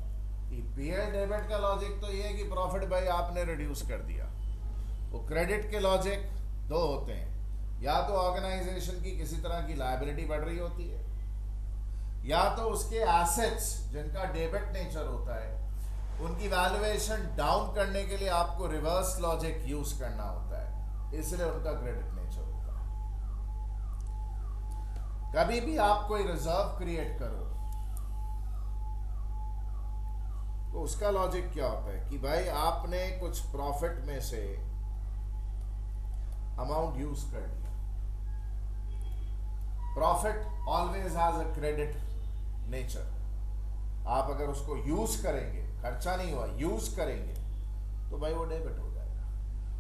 Speaker 1: कि पीएल डेबिट का लॉजिक तो ये है कि प्रॉफिट भाई आपने रिड्यूस कर दिया। वो क्रेडिट के लॉजिक दो होते हैं, या तो ऑर्गेनाइजेशन की किसी तरह की लायबिलिटी बढ़ रही होती है, या तो उसके एसेट्स जिनका डेबिट नेचर होता है उनकी वैल्यूएशन डाउन करने के लिए आपको रिवर्स लॉजिक यूज करना होता है, इसलिए उनका क्रेडिट नेचर होता है। कभी भी आप कोई रिजर्व क्रिएट करो तो उसका लॉजिक क्या होता है कि भाई आपने कुछ प्रॉफिट में से अमाउंट यूज कर लिया। Profit always has a credit nature. आप अगर उसको यूज करेंगे, खर्चा नहीं हुआ, यूज करेंगे तो भाई वो डेबिट हो जाएगा।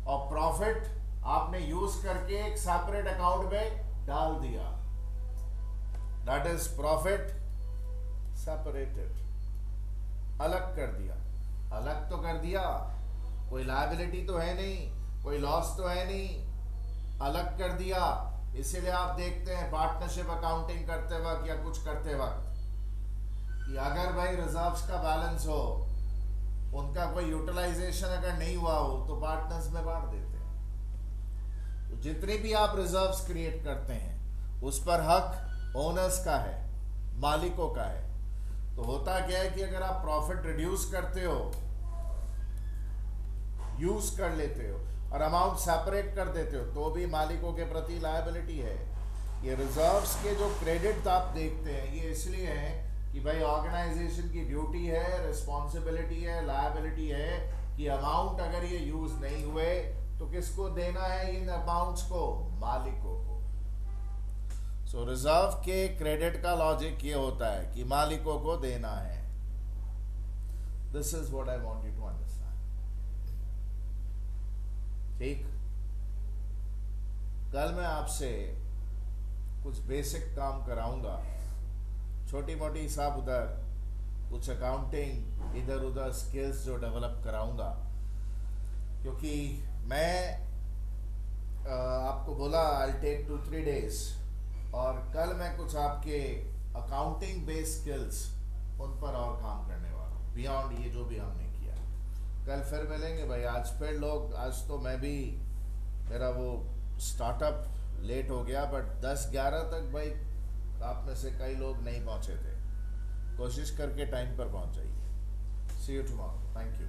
Speaker 1: और प्रॉफिट आपने यूज करके एक सेपरेट अकाउंट में डाल दिया, दैट इज प्रॉफिट सेपरेटेड, अलग कर दिया। अलग तो कर दिया, कोई लायबिलिटी तो है नहीं, कोई लॉस तो है नहीं, अलग कर दिया। इसीलिए आप देखते हैं पार्टनरशिप अकाउंटिंग करते वक्त या कुछ करते वक्त कि अगर भाई रिजर्व्स का बैलेंस हो, उनका कोई यूटिलाइजेशन अगर नहीं हुआ हो तो पार्टनर्स में बांट देते हैं। तो जितनी भी आप रिजर्व्स क्रिएट करते हैं उस पर हक ओनर्स का है, मालिकों का है। तो होता क्या है कि अगर आप प्रॉफिट रिड्यूस करते हो, यूज कर लेते हो, और अमाउंट सेपरेट कर देते हो तो भी मालिकों के प्रति लायबिलिटी है। ये रिजर्व्स के जो क्रेडिट आप देखते हैं ये इसलिए है कि भाई ऑर्गेनाइजेशन की ड्यूटी है, रिस्पॉन्सिबिलिटी है, लायबिलिटी है कि अमाउंट अगर ये यूज नहीं हुए तो किसको देना है इन अमाउंट्स को? मालिकों को। सो रिजर्व के क्रेडिट का लॉजिक ये होता है कि मालिकों को देना है। This is what I want you to understand. ठीक, कल मैं आपसे कुछ बेसिक काम कराऊंगा, छोटी मोटी हिसाब उधर, कुछ अकाउंटिंग इधर उधर स्किल्स जो डेवलप कराऊंगा, क्योंकि मैं आपको बोला आई टेक 2-3 days, और कल मैं कुछ आपके अकाउंटिंग बेस्ड स्किल्स उन पर और काम करने वाला हूँ, बियॉन्ड ये जो भी हमने किया। कल फिर मिलेंगे भाई। आज फिर लोग, आज तो मैं भी, मेरा वो स्टार्टअप लेट हो गया, बट 10-11 तक भाई आप में से कई लोग नहीं पहुंचे थे। कोशिश करके टाइम पर पहुंच जाइए। सी यू टुमारो। Thank you.